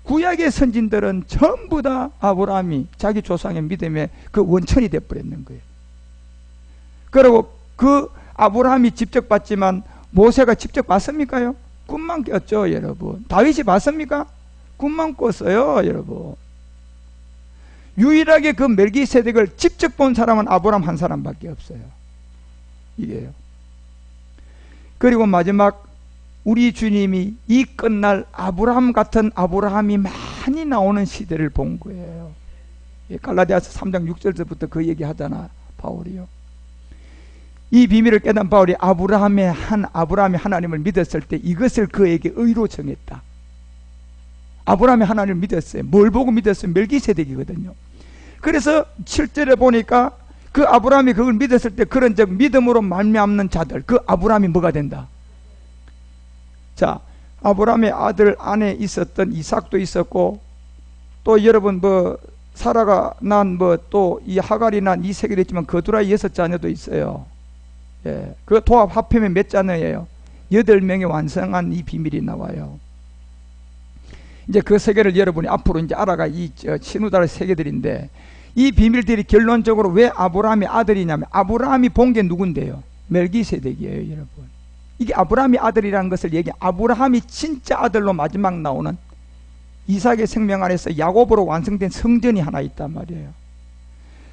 구약의 선진들은 전부 다 아브라함이 자기 조상의 믿음의 그 원천이 되어버렸는 거예요. 그리고 그 아브라함이 직접 봤지만 모세가 직접 봤습니까요? 꿈만 꿨죠, 여러분. 다윗이 봤습니까? 꿈만 꿨어요, 여러분. 유일하게 그 멜기세덱을 직접 본 사람은 아브라함 한 사람밖에 없어요. 이게요. 그리고 마지막 우리 주님이 이 끝날 아브라함 같은 아브라함이 많이 나오는 시대를 본 거예요. 갈라디아서 3장 6절부터 그 얘기 하잖아, 바울이요. 이 비밀을 깨닫은 바울이 아브라함이 하나님을 믿었을 때 이것을 그에게 의로 정했다. 아브라함이 하나님을 믿었어요. 뭘 보고 믿었어요? 멜기세덱이거든요. 그래서 7절에 보니까 그 아브라함이 그걸 믿었을 때 그런즉 믿음으로 말미암는 자들, 그 아브라함이 뭐가 된다? 자, 아브라함의 아들 안에 있었던 이삭도 있었고, 또 여러분 뭐 사라가 난 뭐 또 이 하갈이 난 이세계도 있지만 거두라의 6자녀도 있어요. 예, 그 도합 합하면 몇 자녀예요? 8명이 완성한 이 비밀이 나와요. 이제 그 세계를 여러분이 앞으로 이제 알아가 이 신우다의 세계들인데, 이 비밀들이 결론적으로 왜 아브라함의 아들이냐면 아브라함이 본 게 누군데요? 멜기세덱이에요, 여러분. 이게 아브라함의 아들이라는 것을 아브라함이 진짜 아들로 마지막 나오는 이삭의 생명 안에서 야곱으로 완성된 성전이 하나 있단 말이에요.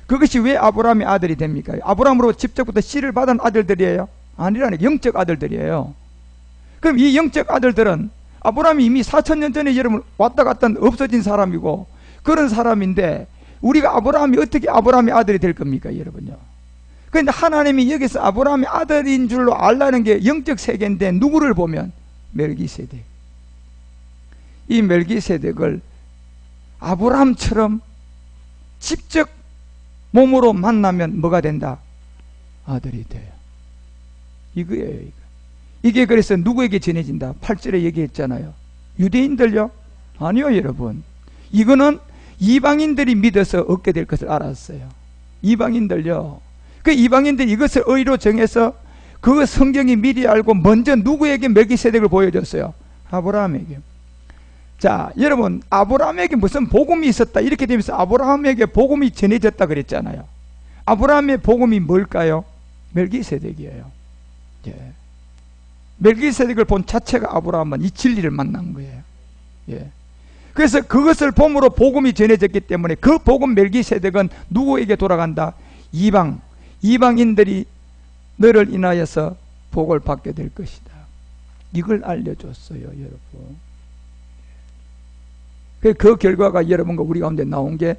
그것이 왜 아브라함의 아들이 됩니까? 아브라함으로 직접부터 씨를 받은 아들들이에요? 아니라는, 영적 아들들이에요. 그럼 이 영적 아들들은 아브라함이 이미 4,000년 전에 여러분 왔다 갔다 없어진 사람이고 그런 사람인데, 우리가 아브라함이 어떻게 아브라함의 아들이 될 겁니까, 여러분요? 그런데 하나님이 여기서 아브라함의 아들인 줄로 알라는 게 영적 세계인데, 누구를 보면 멜기세덱. 이 멜기세덱을 아브라함처럼 직접 몸으로 만나면 뭐가 된다? 아들이 돼요. 이거예요. 이게 그래서 누구에게 전해진다? 8절에 얘기했잖아요. 유대인들요? 아니요, 여러분. 이거는 이방인들이 믿어서 얻게 될 것을 알았어요. 이방인들요. 그 이방인들이 이것을 의로 정해서 그 성경이 미리 알고 먼저 누구에게 멜기세덱을 보여줬어요? 아브라함에게. 자, 여러분, 아브라함에게 무슨 복음이 있었다 이렇게 되면서 아브라함에게 복음이 전해졌다 그랬잖아요. 아브라함의 복음이 뭘까요? 멜기세덱이에요. 예. 멜기세덱을 본 자체가 아브라함은 이 진리를 만난 거예요. 예. 그래서 그것을 봄으로 복음이 전해졌기 때문에 그 복음 멜기세덱은 누구에게 돌아간다? 이방인들이 너를 인하여서 복을 받게 될 것이다. 이걸 알려줬어요, 여러분. 그 결과가 여러분과 우리 가운데 나온 게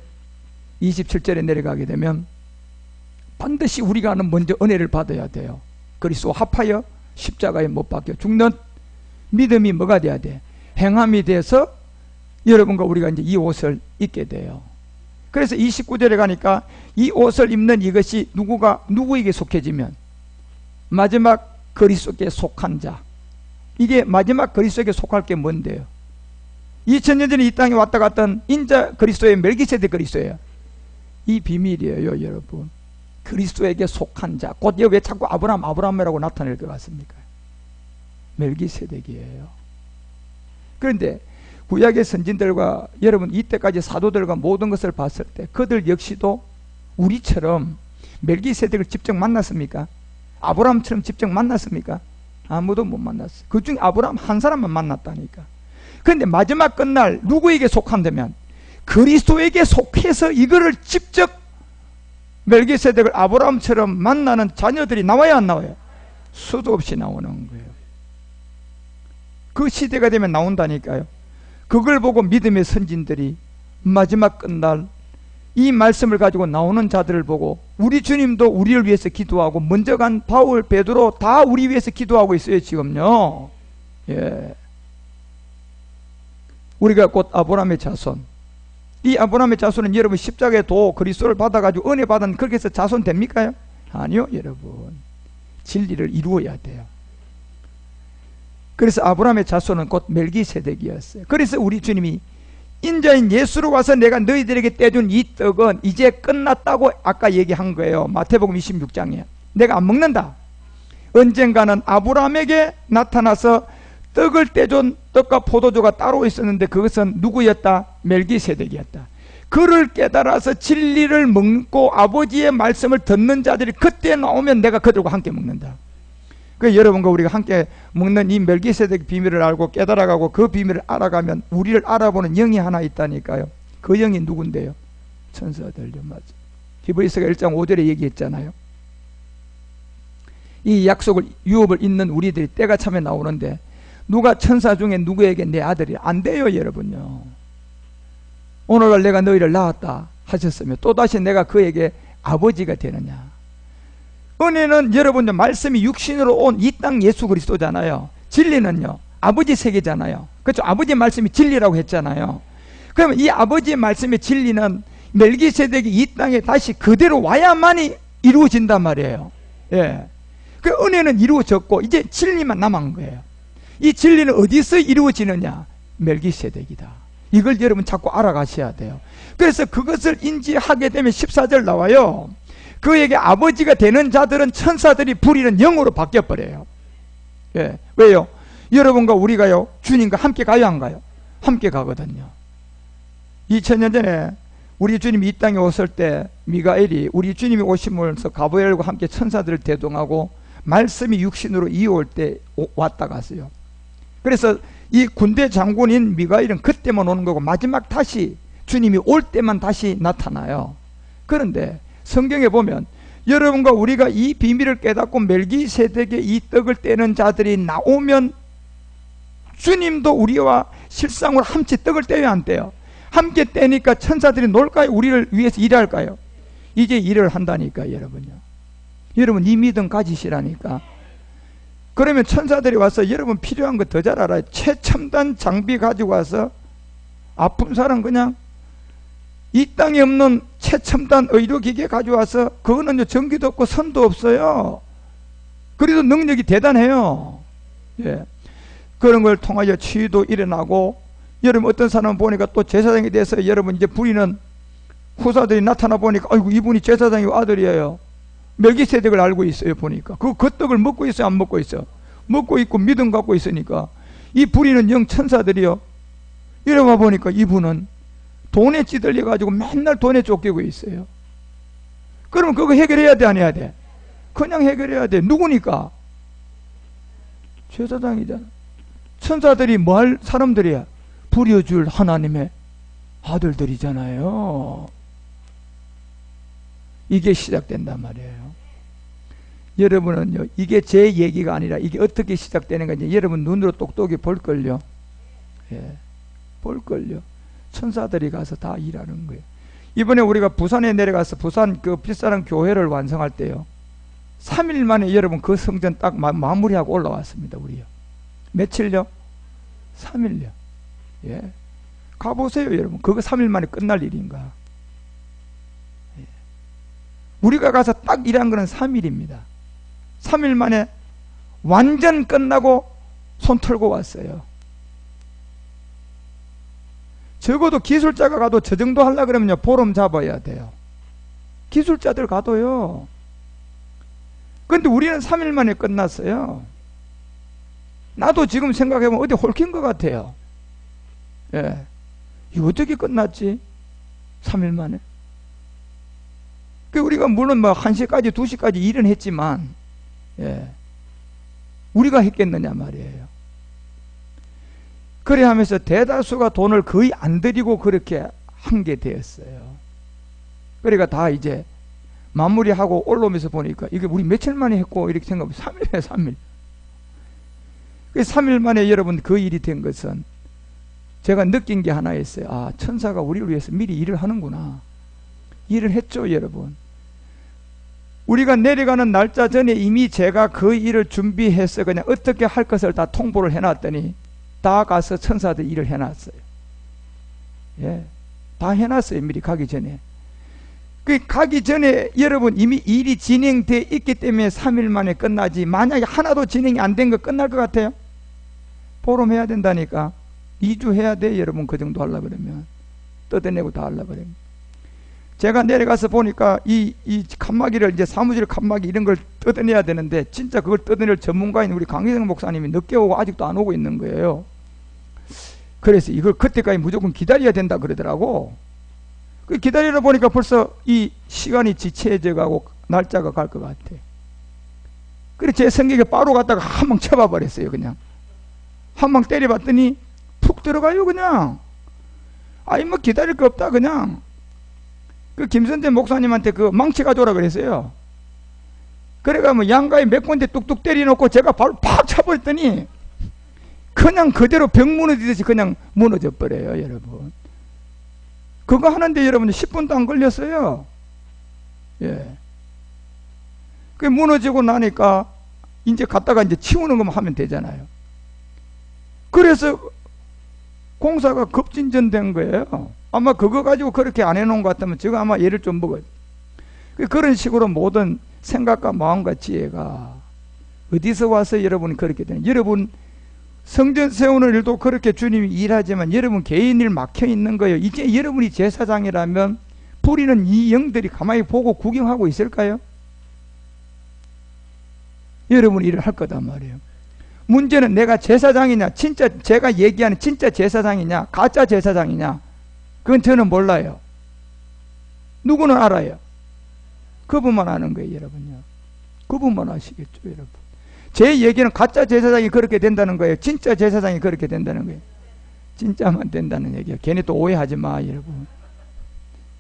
27절에 내려가게 되면 반드시 우리가 먼저 은혜를 받아야 돼요. 그리스도와 합하여 십자가에 못 박혀 죽는 믿음이 뭐가 돼야 돼? 행함이 돼서 여러분과 우리가 이제 이 옷을 입게 돼요. 그래서 29절에 가니까 이 옷을 입는 이것이 누구에게 속해지면 마지막 그리스도께 속한 자. 이게 마지막 그리스도에게 속할 게 뭔데요? 2000년 전에 이 땅에 왔다 갔던 인자 그리스도의 멜기세덱 그리스도예요. 이 비밀이에요, 여러분. 그리스도에게 속한 자. 곧 왜 자꾸 아브라함이라고 나타낼 것 같습니까? 멜기세덱이에요. 그런데 구약의 선진들과 여러분 이때까지 사도들과 모든 것을 봤을 때 그들 역시도 우리처럼 멜기세덱을 직접 만났습니까? 아브라함처럼 직접 만났습니까? 아무도 못 만났어요. 그 중에 아브라함 한 사람만 만났다니까. 그런데 마지막 끝날 누구에게 속한다면 그리스도에게 속해서 이거를 직접 멜기세덱을 아브라함처럼 만나는 자녀들이 나와야 안 나와요? 수도 없이 나오는 거예요. 그 시대가 되면 나온다니까요. 그걸 보고 믿음의 선진들이 마지막 끝날 이 말씀을 가지고 나오는 자들을 보고 우리 주님도 우리를 위해서 기도하고 먼저 간 바울, 베드로 다 우리 위해서 기도하고 있어요, 지금요. 예. 우리가 곧 아브라함의 자손. 이 아브라함의 자손은 여러분 십자가의 도 그리스도를 받아가지고 은혜 받은 그렇게 해서 자손 됩니까요? 아니요, 여러분. 진리를 이루어야 돼요. 그래서 아브라함의 자손은 곧 멜기세덱이었어요. 그래서 우리 주님이 인자인 예수로 와서 내가 너희들에게 떼준 이 떡은 이제 끝났다고 아까 얘기한 거예요. 마태복음 26장에 내가 안 먹는다. 언젠가는 아브라함에게 나타나서 떡을 떼준 떡과 포도주가 따로 있었는데 그것은 누구였다? 멜기세덱이었다. 그를 깨달아서 진리를 먹고 아버지의 말씀을 듣는 자들이 그때 나오면 내가 그들과 함께 먹는다. 그 여러분과 우리가 함께 먹는 이 멜기세덱 비밀을 알고 깨달아가고 그 비밀을 알아가면 우리를 알아보는 영이 하나 있다니까요. 그 영이 누군데요? 천사들요. 맞아. 히브리서가 1장 5절에 얘기했잖아요. 이 약속을 유업을 잇는 우리들이 때가 차면 나오는데 누가 천사 중에 누구에게 내 아들이 안 돼요, 여러분요. 오늘날 내가 너희를 낳았다 하셨으면 또다시 내가 그에게 아버지가 되느냐. 은혜는 여러분들 말씀이 육신으로 온 이 땅 예수 그리스도잖아요. 진리는요 아버지 세계잖아요. 그렇죠? 아버지의 말씀이 진리라고 했잖아요. 그러면 이 아버지의 말씀의 진리는 멜기세덱이 이 땅에 다시 그대로 와야만이 이루어진단 말이에요. 예. 그 은혜는 이루어졌고 이제 진리만 남은 거예요. 이 진리는 어디서 이루어지느냐? 멜기세덱이다. 이걸 여러분 자꾸 알아가셔야 돼요. 그래서 그것을 인지하게 되면 14절 나와요. 그에게 아버지가 되는 자들은 천사들이 부리는 영으로 바뀌어버려요. 예. 왜요? 여러분과 우리가요 주님과 함께 가요, 안 가요? 함께 가거든요. 2000년 전에 우리 주님이 이 땅에 오실 때 미가엘이 우리 주님이 오시면서 가브리엘과 함께 천사들을 대동하고 말씀이 육신으로 이어올 때 왔다 갔어요. 그래서 이 군대 장군인 미가엘은 그때만 오는 거고 마지막 다시 주님이 올 때만 다시 나타나요. 그런데 성경에 보면 여러분과 우리가 이 비밀을 깨닫고 멜기세덱의 이 떡을 떼는 자들이 나오면 주님도 우리와 실상으로 함께 떡을 떼야 안 떼요? 함께 떼니까 천사들이 놀까요? 우리를 위해서 일할까요? 이제 일을 한다니까 여러분요. 여러분 이 믿음 가지시라니까. 그러면 천사들이 와서 여러분 필요한 거 더 잘 알아요. 최첨단 장비 가지고 와서 아픈 사람 그냥 이 땅에 없는 최첨단 의료기계 가져와서 그거는 전기도 없고 선도 없어요. 그래도 능력이 대단해요. 예. 그런 걸 통하여 치유도 일어나고 여러분 어떤 사람 보니까 또 제사장이 돼서 여러분 이제 부리는 후사들이 나타나 보니까 아이고 이분이 제사장의 아들이에요. 멜기세덱을 알고 있어요. 보니까 그 떡을 먹고 있어요? 안 먹고 있어요? 먹고 있고 믿음 갖고 있으니까 이 부리는 영 천사들이요. 이러고 보니까 이분은 돈에 찌들려 가지고 맨날 돈에 쫓기고 있어요. 그러면 그거 해결해야 돼 안 해야 돼? 그냥 해결해야 돼. 누구니까? 제사장이잖아. 천사들이 뭐 할 사람들이야? 부려줄 하나님의 아들들이잖아요. 이게 시작된단 말이에요. 여러분은요, 이게 제 얘기가 아니라 이게 어떻게 시작되는 건지 여러분 눈으로 똑똑히 볼걸요. 예, 볼걸요. 천사들이 가서 다 일하는 거예요. 이번에 우리가 부산에 내려가서 부산 그 빗사람 교회를 완성할 때요, 3일 만에 여러분 그 성전 딱 마무리하고 올라왔습니다. 우리요. 며칠요? 3일요. 예. 가보세요 여러분. 그거 3일 만에 끝날 일인가? 예. 우리가 가서 딱 일한 거는 3일입니다 3일 만에 완전 끝나고 손 털고 왔어요. 적어도 기술자가 가도 저 정도 하려고 그러면요 보름 잡아야 돼요. 기술자들 가도요. 근데 우리는 3일 만에 끝났어요. 나도 지금 생각해보면 어디 홀킨 것 같아요. 예. 이거 어떻게 끝났지? 3일 만에. 우리가 물론 뭐 1시까지 2시까지 일은 했지만, 예. 우리가 했겠느냐 말이에요. 그래 하면서 대다수가 돈을 거의 안 들이고 그렇게 한 게 되었어요. 그러니까 다 이제 마무리하고 올라오면서 보니까 이게 우리 며칠 만에 했고 이렇게 생각하면 3일에 3일. 3일 만에 여러분 그 일이 된 것은 제가 느낀 게 하나 있어요. 아, 천사가 우리를 위해서 미리 일을 하는구나. 일을 했죠 여러분. 우리가 내려가는 날짜 전에 이미 제가 그 일을 준비해서 그냥 어떻게 할 것을 다 통보를 해놨더니 다 가서 천사들 일을 해놨어요. 예, 다 해놨어요. 미리 가기 전에. 그 가기 전에 여러분 이미 일이 진행돼 있기 때문에 3일 만에 끝나지, 만약에 하나도 진행이 안 된 거 끝날 것 같아요? 보름 해야 된다니까. 2주 해야 돼 여러분. 그 정도 하려고 그러면 뜯어내고 다 하려고 그러면. 제가 내려가서 보니까 이 칸막이를 이제 사무실 칸막이 이런 걸 뜯어내야 되는데 진짜 그걸 뜯어낼 전문가인 우리 강희정 목사님이 늦게 오고 아직도 안 오고 있는 거예요. 그래서 이걸 그때까지 무조건 기다려야 된다 그러더라고. 그 기다리다 보니까 벌써 이 시간이 지체져 가고 날짜가 갈 것 같아. 그래서 제 성격에 바로 갔다가 한 방 쳐봐 버렸어요. 그냥 한 방 때려봤더니 푹 들어가요 그냥. 아니 뭐 기다릴 거 없다 그냥. 그 김선재 목사님한테 그 망치 가져오라 그랬어요. 그래가 뭐 양가에 몇 군데 뚝뚝 때려놓고 제가 바로 팍 쳐버렸더니 그냥 그대로 벽 무너지듯이 그냥 무너져 버려요 여러분. 그거 하는데 여러분 10분도 안 걸렸어요. 예. 그 무너지고 나니까 이제 갔다가 이제 치우는 것만 하면 되잖아요. 그래서 공사가 급진전된 거예요. 아마 그거 가지고 그렇게 안 해놓은 것 같으면 제가 아마 예를 좀 먹어요. 그런 식으로 모든 생각과 마음과 지혜가 어디서 와서 여러분이 그렇게 되는, 여러분 성전 세우는 일도 그렇게 주님이 일하지만 여러분 개인 일 막혀 있는 거예요. 이제 여러분이 제사장이라면 부리는 이 영들이 가만히 보고 구경하고 있을까요? 여러분 일을 할 거단 말이에요. 문제는 내가 제사장이냐, 진짜 제가 얘기하는 진짜 제사장이냐, 가짜 제사장이냐, 그건 저는 몰라요. 누구는 알아요. 그분만 아는 거예요 여러분요. 그분만 아시겠죠, 여러분. 제 얘기는 가짜 제사장이 그렇게 된다는 거예요? 진짜 제사장이 그렇게 된다는 거예요? 진짜만 된다는 얘기예요. 괜히 또 오해하지 마, 여러분.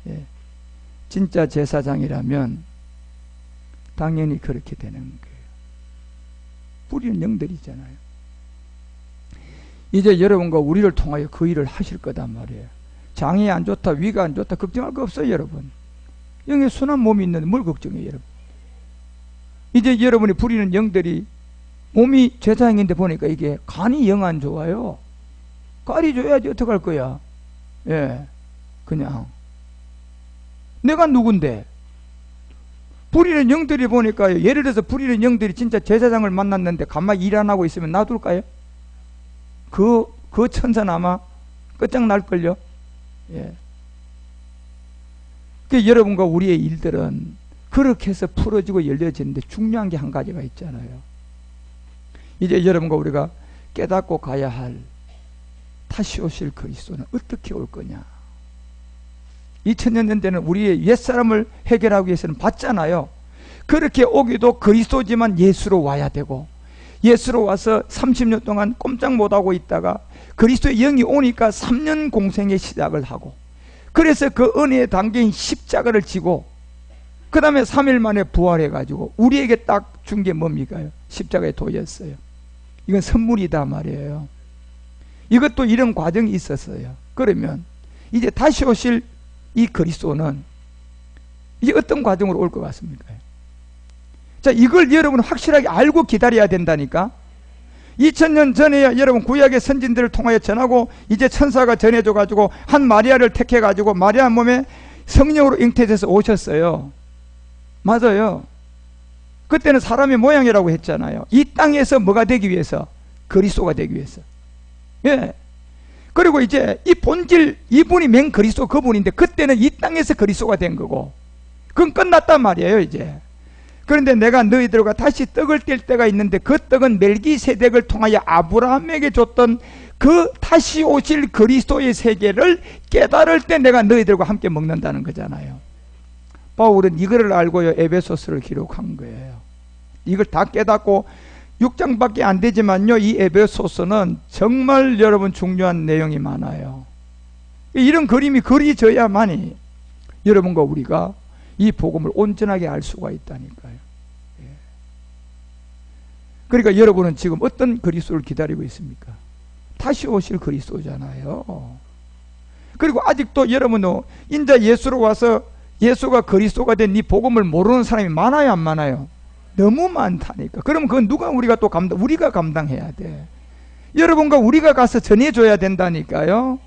예. 진짜 제사장이라면 당연히 그렇게 되는 거예요. 뿌리는 영들이잖아요. 이제 여러분과 우리를 통하여 그 일을 하실 거단 말이에요. 장이 안 좋다, 위가 안 좋다 걱정할 거 없어요, 여러분. 영의 순한 몸이 있는데 뭘 걱정해요, 여러분. 이제 여러분이 부리는 영들이 몸이 제사장인데 보니까 이게 간이 영 안 좋아요. 깔이 줘야지 어떡할 거야. 예, 그냥 내가 누군데. 부리는 영들이 보니까 예를 들어서 부리는 영들이 진짜 제사장을 만났는데 가만히 일 안 하고 있으면 놔둘까요? 그 천사는 아마 끝장날걸요. 예. 그 여러분과 우리의 일들은 그렇게 해서 풀어지고 열려지는데 중요한 게 한 가지가 있잖아요. 이제 여러분과 우리가 깨닫고 가야 할 다시 오실 그리스도는 어떻게 올 거냐. 2000년 전에는 우리의 옛사람을 해결하기 위해서는 봤잖아요. 그렇게 오기도 그리스도지만 예수로 와야 되고, 예수로 와서 30년 동안 꼼짝 못하고 있다가 그리스도의 영이 오니까 3년 공생의 시작을 하고, 그래서 그 은혜의 단계인 십자가를 지고 그 다음에 3일 만에 부활해 가지고 우리에게 딱 준 게 뭡니까? 십자가의 도였어요. 이건 선물이다 말이에요. 이것도 이런 과정이 있었어요. 그러면 이제 다시 오실 이 그리스도는 이제 어떤 과정으로 올 것 같습니까? 자, 이걸 여러분 확실하게 알고 기다려야 된다니까. 2000년 전에야 여러분 구약의 선진들을 통하여 전하고, 이제 천사가 전해줘 가지고 한 마리아를 택해 가지고 마리아 몸에 성령으로 잉태돼서 오셨어요. 맞아요. 그때는 사람의 모양이라고 했잖아요. 이 땅에서 뭐가 되기 위해서? 그리스도가 되기 위해서. 예. 그리고 이제 이 본질, 이분이 맹 그리스도 그분인데 그때는 이 땅에서 그리스도가 된 거고, 그건 끝났단 말이에요 이제. 그런데 내가 너희들과 다시 떡을 뗄 때가 있는데 그 떡은 멜기세덱을 통하여 아브라함에게 줬던 그 다시 오실 그리스도의 세계를 깨달을 때 내가 너희들과 함께 먹는다는 거잖아요. 바울은 이거를 알고요 에베소서를 기록한 거예요. 이걸 다 깨닫고 6장밖에 안 되지만요, 이 에베소서는 정말 여러분 중요한 내용이 많아요. 이런 그림이 그려져야만이 여러분과 우리가 이 복음을 온전하게 알 수가 있다니까요. 예. 그러니까 여러분은 지금 어떤 그리스도를 기다리고 있습니까? 다시 오실 그리스도잖아요. 그리고 아직도 여러분은 인자 예수로 와서 예수가 그리스도가 된 이 복음을 모르는 사람이 많아요, 안 많아요? 너무 많다니까. 그럼 그건 누가 우리가 또 우리가 감당해야 돼. 여러분과 우리가 가서 전해줘야 된다니까요.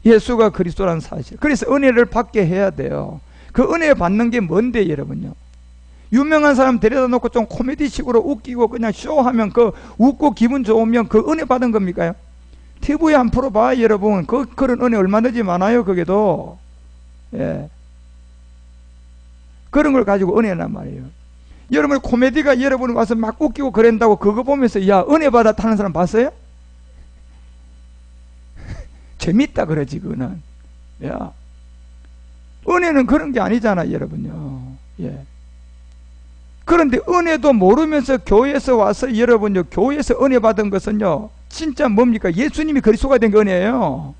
예수가 그리스도라는 사실. 그래서 은혜를 받게 해야 돼요. 그 은혜 받는 게 뭔데 여러분요? 유명한 사람 데려다 놓고 좀 코미디식으로 웃기고 그냥 쇼하면 그 웃고 기분 좋으면 그 은혜 받은 겁니까요? TV에 한 프로 봐 여러분. 그런 은혜 얼마든지 많아요. 그게도. 예. 그런 걸 가지고 은혜란 말이에요. 여러분 코미디가 여러분 와서 막 웃기고 그런다고 그거 보면서 야 은혜 받았다는 사람 봤어요? 재밌다 그러지 그거는. 야 은혜는 그런 게 아니잖아 여러분요. 예. 그런데 은혜도 모르면서 교회에서 와서 여러분요 교회에서 은혜 받은 것은요 진짜 뭡니까? 예수님이 그리스도가 된 게 은혜예요.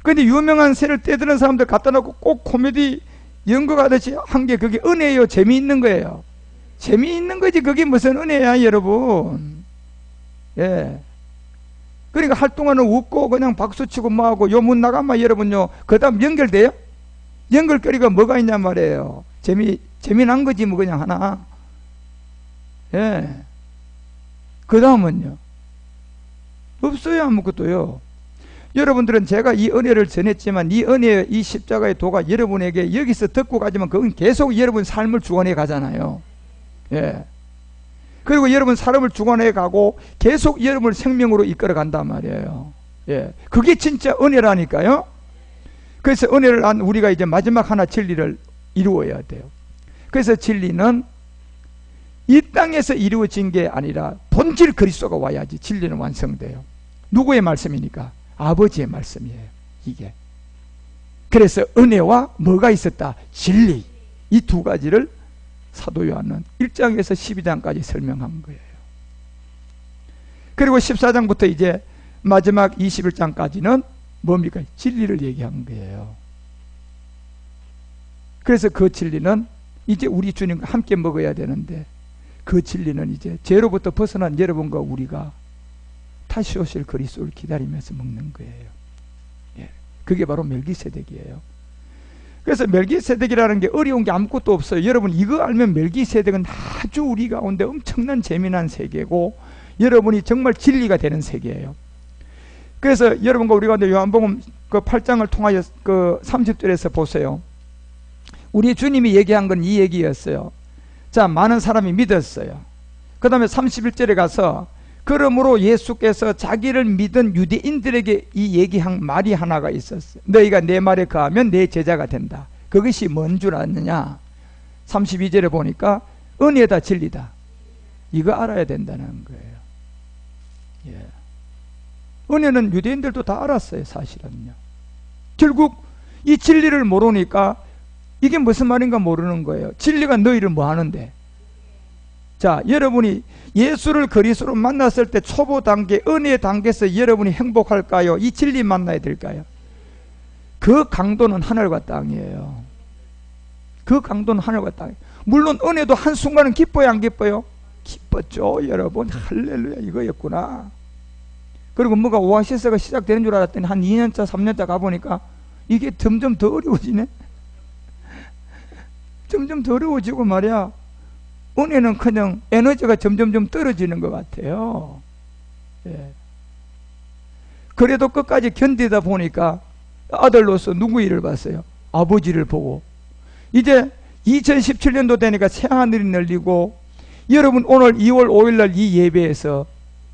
그런데 유명한 새를 떼드는 사람들 갖다 놓고 꼭 코미디 연극하듯이 한 게 그게 은혜예요? 재미있는 거예요? 재미있는 거지 그게 무슨 은혜야 여러분. 예. 그러니까 활동하는 웃고 그냥 박수치고 뭐하고 요 문 나가면 여러분요 그 다음 연결돼요? 연결거리가 뭐가 있냐 말이에요. 재미난 거지 뭐 그냥 하나. 예. 그 다음은요 없어요 아무것도요. 여러분들은 제가 이 은혜를 전했지만 이 은혜의 이 십자가의 도가 여러분에게 여기서 듣고 가지만 그건 계속 여러분 삶을 주관해 가잖아요. 예. 그리고 여러분 사람을 주관해 가고 계속 여러분을 생명으로 이끌어 간단 말이에요. 예. 그게 진짜 은혜라니까요. 그래서 은혜를 안 우리가 이제 마지막 하나 진리를 이루어야 돼요. 그래서 진리는 이 땅에서 이루어진 게 아니라 본질 그리스도가 와야지 진리는 완성돼요. 누구의 말씀입니까? 아버지의 말씀이에요. 이게. 그래서 은혜와 뭐가 있었다? 진리. 이 두 가지를 사도 요한은 1장에서 12장까지 설명한 거예요. 그리고 14장부터 이제 마지막 21장까지는 뭡니까? 진리를 얘기한 거예요. 그래서 그 진리는 이제 우리 주님과 함께 먹어야 되는데, 그 진리는 이제 죄로부터 벗어난 여러분과 우리가 다시 오실 그리스도를 기다리면서 먹는 거예요. 예. 그게 바로 멜기세덱이에요. 그래서 멜기세덱이라는 게 어려운 게 아무것도 없어요. 여러분 이거 알면 멜기세덱은 아주 우리 가운데 엄청난 재미난 세계고, 여러분이 정말 진리가 되는 세계예요. 그래서 여러분과 우리 가운데 요한복음 그 8장을 통하여 그 30절에서 보세요. 우리 주님이 얘기한 건 이 얘기였어요. 자, 많은 사람이 믿었어요. 그 다음에 31절에 가서 그러므로 예수께서 자기를 믿은 유대인들에게 이 얘기한 말이 하나가 있었어요. 너희가 내 말에 거하면 내 제자가 된다. 그것이 뭔 줄 아느냐? 32절에 보니까 은혜다 진리다. 이거 알아야 된다는 거예요. 예. 은혜는 유대인들도 다 알았어요. 사실은요. 결국 이 진리를 모르니까 이게 무슨 말인가 모르는 거예요. 진리가 너희를 뭐 하는데? 자, 여러분이 예수를 그리스도로 만났을 때 초보 단계, 은혜 단계에서 여러분이 행복할까요? 이 진리 만나야 될까요? 그 강도는 하늘과 땅이에요. 그 강도는 하늘과 땅이에요. 물론 은혜도 한순간은 기뻐요, 안 기뻐요? 기뻤죠, 여러분. 할렐루야, 이거였구나. 그리고 뭐가 오아시스가 시작되는 줄 알았더니 한 2년차, 3년차 가보니까 이게 점점 더 어려워지네. 점점 더 어려워지고 말이야. 은혜는 그냥 에너지가 점점 떨어지는 것 같아요. 예. 그래도 끝까지 견디다 보니까 아들로서 누구 일을 봤어요? 아버지를 보고. 이제 2017년도 되니까 새하늘이 열리고, 여러분 오늘 2월 5일날 이 예배에서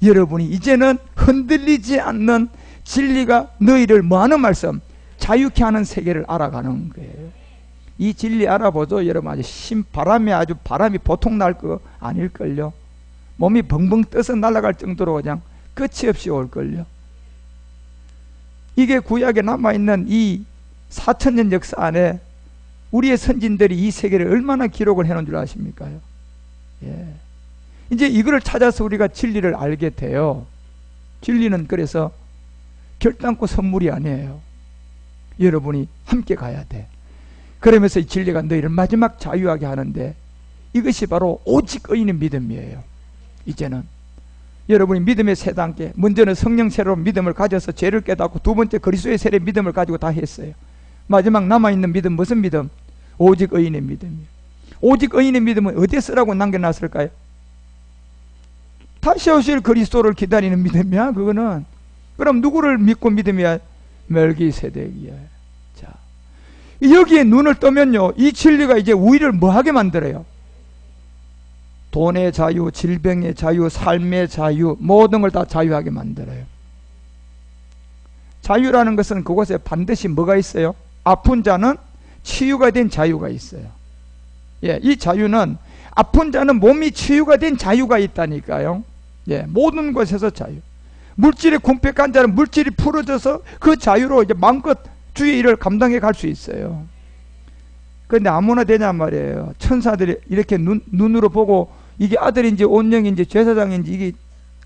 여러분이 이제는 흔들리지 않는 진리가 너희를 뭐하는 말씀? 자유케 하는 세계를 알아가는 거예요. 이 진리 알아보죠. 여러분 아주 바람이 보통 날 거 아닐걸요. 몸이 벙벙 떠서 날아갈 정도로 그냥 끝이 없이 올걸요. 이게 구약에 남아있는 이 4000년 역사 안에 우리의 선진들이 이 세계를 얼마나 기록을 해놓은 줄 아십니까? 예. 이제 이거를 찾아서 우리가 진리를 알게 돼요. 진리는 그래서 결단코 선물이 아니에요. 여러분이 함께 가야 돼. 그러면서 이 진리가 너희를 마지막 자유하게 하는데, 이것이 바로 오직 의인의 믿음이에요. 이제는 여러분이 믿음의 세 단계, 먼저는 성령 새로운 믿음을 가져서 죄를 깨닫고, 두 번째 그리스도의 세례 믿음을 가지고 다 했어요. 마지막 남아있는 믿음, 무슨 믿음? 오직 의인의 믿음이에요. 오직 의인의 믿음은 어디에 쓰라고 남겨놨을까요? 다시 오실 그리스도를 기다리는 믿음이야. 그거는. 그럼 누구를 믿고 믿음이야? 멜기세덱이야. 자, 여기에 눈을 뜨면요, 이 진리가 이제 우리를 뭐하게 만들어요? 돈의 자유, 질병의 자유, 삶의 자유, 모든 걸 다 자유하게 만들어요. 자유라는 것은 그곳에 반드시 뭐가 있어요? 아픈 자는 치유가 된 자유가 있어요. 예, 이 자유는, 아픈 자는 몸이 치유가 된 자유가 있다니까요. 예, 모든 것에서 자유. 물질이 궁핍한 자는 물질이 풀어져서 그 자유로 이제 마음껏 주의 일을 감당해 갈 수 있어요. 그런데 아무나 되냐 말이에요. 천사들이 이렇게 눈으로 보고 이게 아들인지 온영인지 제사장인지, 이게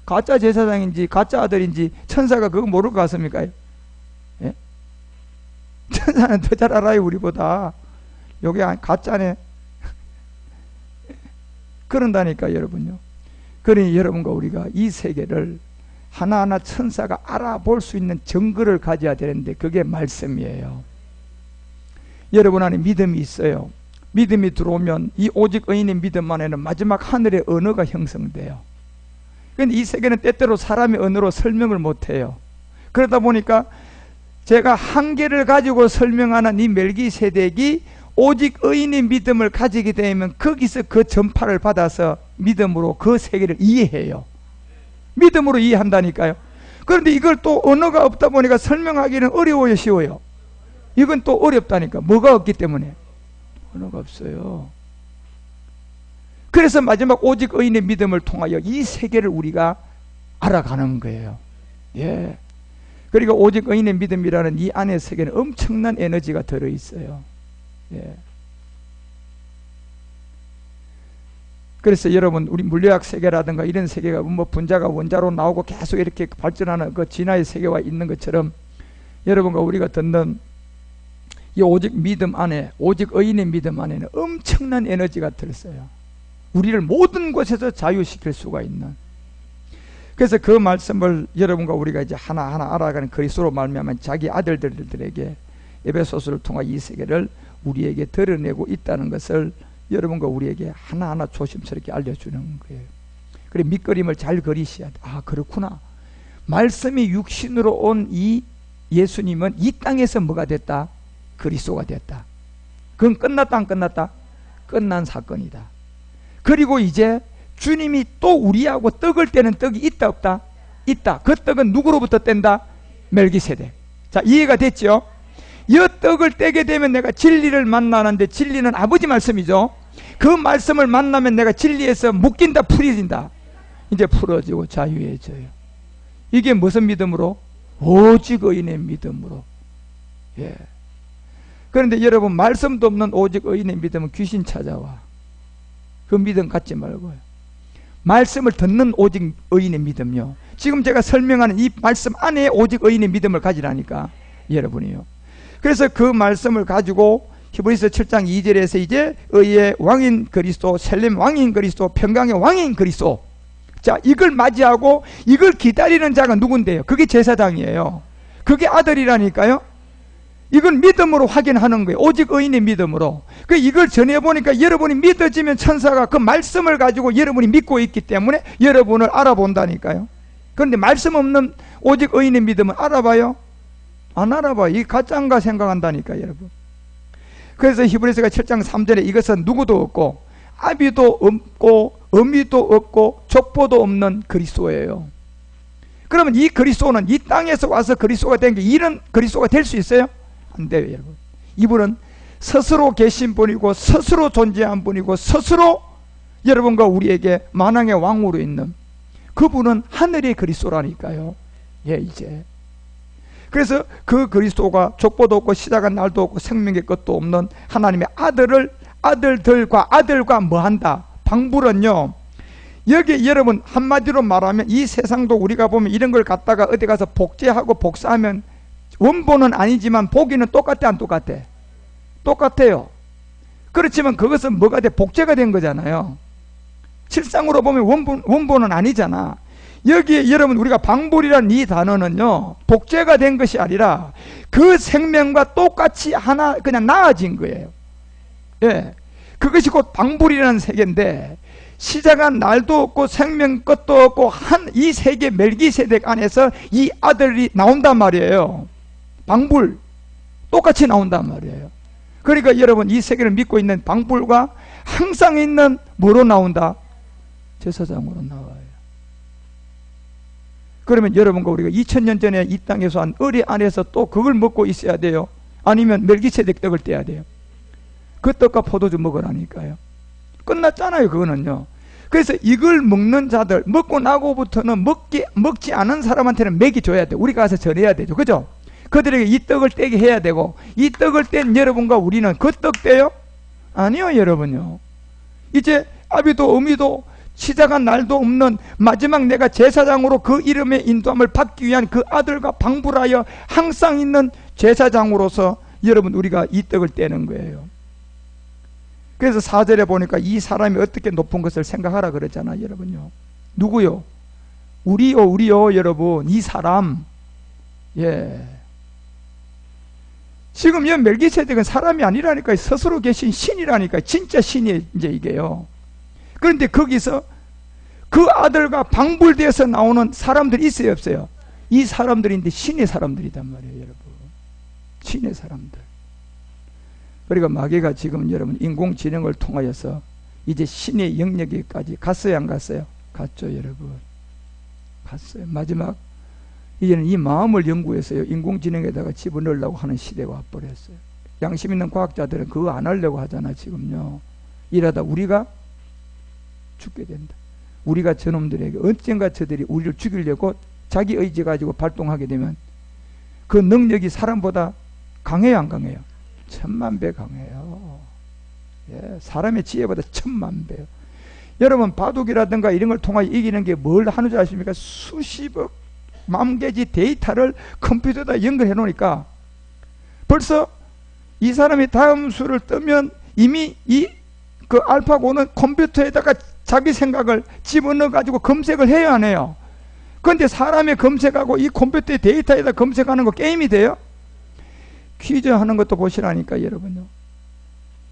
가짜 제사장인지 가짜 아들인지 천사가 그거 모를 것 같습니까? 예? 천사는 더 잘 알아요, 우리보다. 요게 가짜네. 그런다니까, 여러분요. 그러니 여러분과 우리가 이 세계를 하나하나 천사가 알아볼 수 있는 증거를 가져야 되는데, 그게 말씀이에요. 여러분 안에 믿음이 있어요. 믿음이 들어오면 이 오직 의인의 믿음 안에는 마지막 하늘의 언어가 형성돼요. 그런데 이 세계는 때때로 사람의 언어로 설명을 못해요. 그러다 보니까 제가 한계를 가지고 설명하는 이 멜기세덱이 오직 의인의 믿음을 가지게 되면 거기서 그 전파를 받아서 믿음으로 그 세계를 이해해요. 믿음으로 이해한다니까요. 그런데 이걸 또 언어가 없다 보니까 설명하기는 어려워요, 쉬워요? 이건 또 어렵다니까. 뭐가 없기 때문에? 언어가 없어요. 그래서 마지막 오직 의인의 믿음을 통하여 이 세계를 우리가 알아가는 거예요. 예. 그리고 오직 의인의 믿음이라는 이 안의 세계는 엄청난 에너지가 들어있어요. 예. 그래서 여러분 우리 물리학 세계라든가 이런 세계가 뭐 분자가 원자로 나오고 계속 이렇게 발전하는 그 진화의 세계와 있는 것처럼 여러분과 우리가 듣는 이 오직 믿음 안에, 오직 의인의 믿음 안에는 엄청난 에너지가 들었어요. 우리를 모든 곳에서 자유시킬 수가 있는. 그래서 그 말씀을 여러분과 우리가 이제 하나하나 알아가는 그리스도로 말미암아 자기 아들들에게 에베소서를 통해 이 세계를 우리에게 드러내고 있다는 것을 여러분과 우리에게 하나하나 조심스럽게 알려주는 거예요. 그래, 밑그림을 잘 그리셔야 돼. 아, 그렇구나. 말씀이 육신으로 온 이 예수님은 이 땅에서 뭐가 됐다? 그리스도가 됐다. 그건 끝났다 안 끝났다? 끝난 사건이다. 그리고 이제 주님이 또 우리하고 떡을 떼는 떡이 있다 없다? 있다. 그 떡은 누구로부터 뗀다? 멜기세덱. 자, 이해가 됐죠? 이 떡을 떼게 되면 내가 진리를 만나는데, 진리는 아버지 말씀이죠. 그 말씀을 만나면 내가 진리에서 묶인다, 풀어진다. 이제 풀어지고 자유해져요. 이게 무슨 믿음으로? 오직 의인의 믿음으로. 예. 그런데 여러분, 말씀도 없는 오직 의인의 믿음은 귀신 찾아와. 그 믿음 갖지 말고요. 말씀을 듣는 오직 의인의 믿음요. 지금 제가 설명하는 이 말씀 안에 오직 의인의 믿음을 가지라니까, 여러분이요. 그래서 그 말씀을 가지고 히브리서 7장 2절에서 이제 의의 왕인 그리스도, 셀렘 왕인 그리스도, 평강의 왕인 그리스도. 자, 이걸 맞이하고 이걸 기다리는 자가 누군데요? 그게 제사장이에요. 그게 아들이라니까요. 이건 믿음으로 확인하는 거예요. 오직 의인의 믿음으로. 그 이걸 전해보니까 여러분이 믿어지면 천사가 그 말씀을 가지고 여러분이 믿고 있기 때문에 여러분을 알아본다니까요. 그런데 말씀 없는 오직 의인의 믿음은 알아봐요? 안 알아봐요. 이 가짜인가 생각한다니까, 여러분. 그래서 히브리서가 7장 3절에 이것은 누구도 없고 아비도 없고 어미도 없고 족보도 없는 그리스도예요. 그러면 이 그리스도는 이 땅에서 와서 그리스도가 된 게 이런 그리스도가 될 수 있어요? 안 돼요, 여러분. 이분은 스스로 계신 분이고 스스로 존재한 분이고 스스로 여러분과 우리에게 만왕의 왕으로 있는 그분은 하늘의 그리스도라니까요. 예, 이제. 그래서 그 그리스도가 족보도 없고 시작한 날도 없고 생명의 것도 없는 하나님의 아들을 아들과 뭐한다? 방불은요, 여기 여러분 한마디로 말하면 이 세상도 우리가 보면 이런 걸 갖다가 어디 가서 복제하고 복사하면 원본은 아니지만 보기는 똑같아 안 똑같아? 똑같아요. 그렇지만 그것은 뭐가 돼? 복제가 된 거잖아요. 실상으로 보면 원본은 아니잖아. 여기에 여러분 우리가 방불이라는 이 단어는요, 복제가 된 것이 아니라 그 생명과 똑같이 하나 그냥 나아진 거예요. 예, 그것이 곧 방불이라는 세계인데, 시작한 날도 없고 생명 것도 없고 한 이 세계 멜기세덱 안에서 이 아들이 나온단 말이에요. 방불 똑같이 나온단 말이에요. 그러니까 여러분 이 세계를 믿고 있는 방불과 항상 있는 뭐로 나온다? 제사장으로 나와요. 그러면 여러분과 우리가 2000년 전에 이 땅에서 한 의리 안에서 또 그걸 먹고 있어야 돼요? 아니면 멜기세덱 떡을 떼야 돼요? 그 떡과 포도주 먹으라니까요. 끝났잖아요, 그거는요. 그래서 이걸 먹는 자들, 먹고 나고부터는 먹지 않은 사람한테는 먹이 줘야 돼. 우리가 가서 전해야 되죠. 그죠? 그들에게 이 떡을 떼게 해야 되고, 이 떡을 뗀 여러분과 우리는 그 떡 떼요? 아니요, 여러분요. 이제 아비도 어미도 시작한 날도 없는 마지막 내가 제사장으로 그 이름의 인도함을 받기 위한 그 아들과 방불하여 항상 있는 제사장으로서 여러분 우리가 이 떡을 떼는 거예요. 그래서 4절에 보니까 이 사람이 어떻게 높은 것을 생각하라 그랬잖아요, 여러분요. 누구요? 우리요, 여러분. 이 사람. 예. 지금 이 멜기세덱은 사람이 아니라니까요. 스스로 계신 신이라니까요. 진짜 신이 이제 이게요. 그런데 거기서 그 아들과 방불되어서 나오는 사람들이 있어요, 없어요? 이 사람들인데 신의 사람들이단 말이에요, 여러분. 신의 사람들. 그러니까 마귀가 지금 여러분 인공지능을 통하여서 이제 신의 영역에까지 갔어요, 안 갔어요? 갔죠, 여러분. 갔어요. 마지막 이제는 이 마음을 연구해서요, 인공지능에다가 집어넣으려고 하는 시대가 와버렸어요. 양심 있는 과학자들은 그거 안 하려고 하잖아, 지금요. 이러다 우리가 죽게 된다. 우리가 저놈들에게 언젠가 저들이 우리를 죽이려고 자기 의지 가지고 발동하게 되면 그 능력이 사람보다 강해요, 안 강해요? 1000만 배 강해요. 예, 사람의 지혜보다 1000만 배요. 여러분 바둑이라든가 이런 걸 통하여 이기는 게 뭘 하는 줄 아십니까? 수십억 만개지 데이터를 컴퓨터에다 연결해 놓으니까 벌써 이 사람이 다음 수를 뜨면 이미 그 알파고는 컴퓨터에다가 자기 생각을 집어넣어 가지고 검색을 해야 하네요. 그런데 사람이 검색하고 이 컴퓨터의 데이터에다 검색하는 거 게임이 돼요? 퀴즈 하는 것도 보시라니까 여러분요.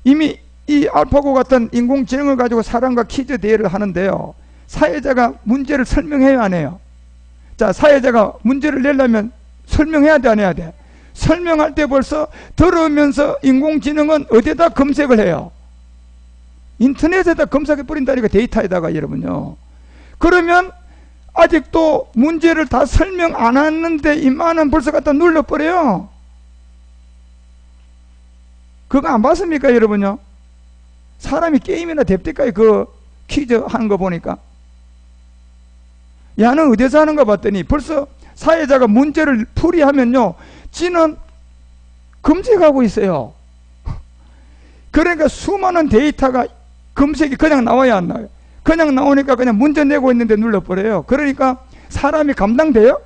이미 이 알파고 같은 인공지능을 가지고 사람과 퀴즈 대회를 하는데요, 사회자가 문제를 설명해야 하네요. 자, 사회자가 문제를 내려면 설명해야 돼, 안 해야 돼? 설명할 때 벌써 들으면서 인공지능은 어디에다 검색을 해요? 인터넷에다 검색해 버린다니까, 데이터에다가 여러분요. 그러면 아직도 문제를 다 설명 안 했는데 이만은 벌써 갖다 눌러버려요. 그거 안 봤습니까 여러분요? 사람이 게임이나 됩니까? 그 퀴즈 하는 거 보니까. 야는 어디서 하는가 봤더니 벌써 사회자가 문제를 풀이하면요, 지는 검색하고 있어요. 그러니까 수많은 데이터가 검색이 그냥 나와야 안 나와요? 그냥 나오니까 그냥 문제 내고 있는데 눌러버려요. 그러니까 사람이 감당돼요?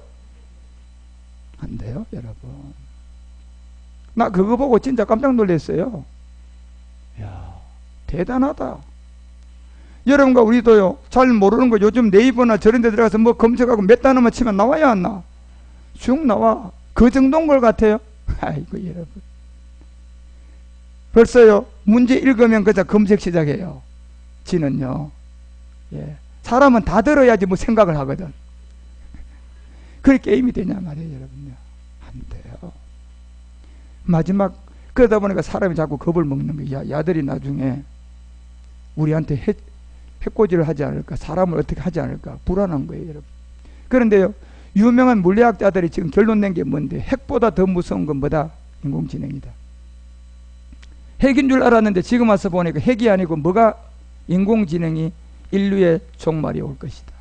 안 돼요 여러분. 나 그거 보고 진짜 깜짝 놀랐어요. 이야, 대단하다. 여러분과 우리도요, 잘 모르는 거 요즘 네이버나 저런 데 들어가서 뭐 검색하고 몇 단어만 치면 나와야 안 나와? 쭉 나와. 그 정도인 걸 같아요. 아이고 여러분, 벌써요 문제 읽으면 그냥 검색 시작해요. 지는요, 예, 사람은 다 들어야지 뭐 생각을 하거든. 그게 게임이 되냐 말이에요 여러분요. 안 돼요. 마지막 그러다 보니까 사람이 자꾸 겁을 먹는 거야. 야들이 나중에 우리한테 해코지를 하지 않을까, 사람을 어떻게 하지 않을까 불안한 거예요 여러분. 그런데요, 유명한 물리학자들이 지금 결론 낸 게 뭔데, 핵보다 더 무서운 건 뭐다? 인공지능이다. 핵인 줄 알았는데 지금 와서 보니까 핵이 아니고 뭐가, 인공지능이 인류의 종말이 올 것이다.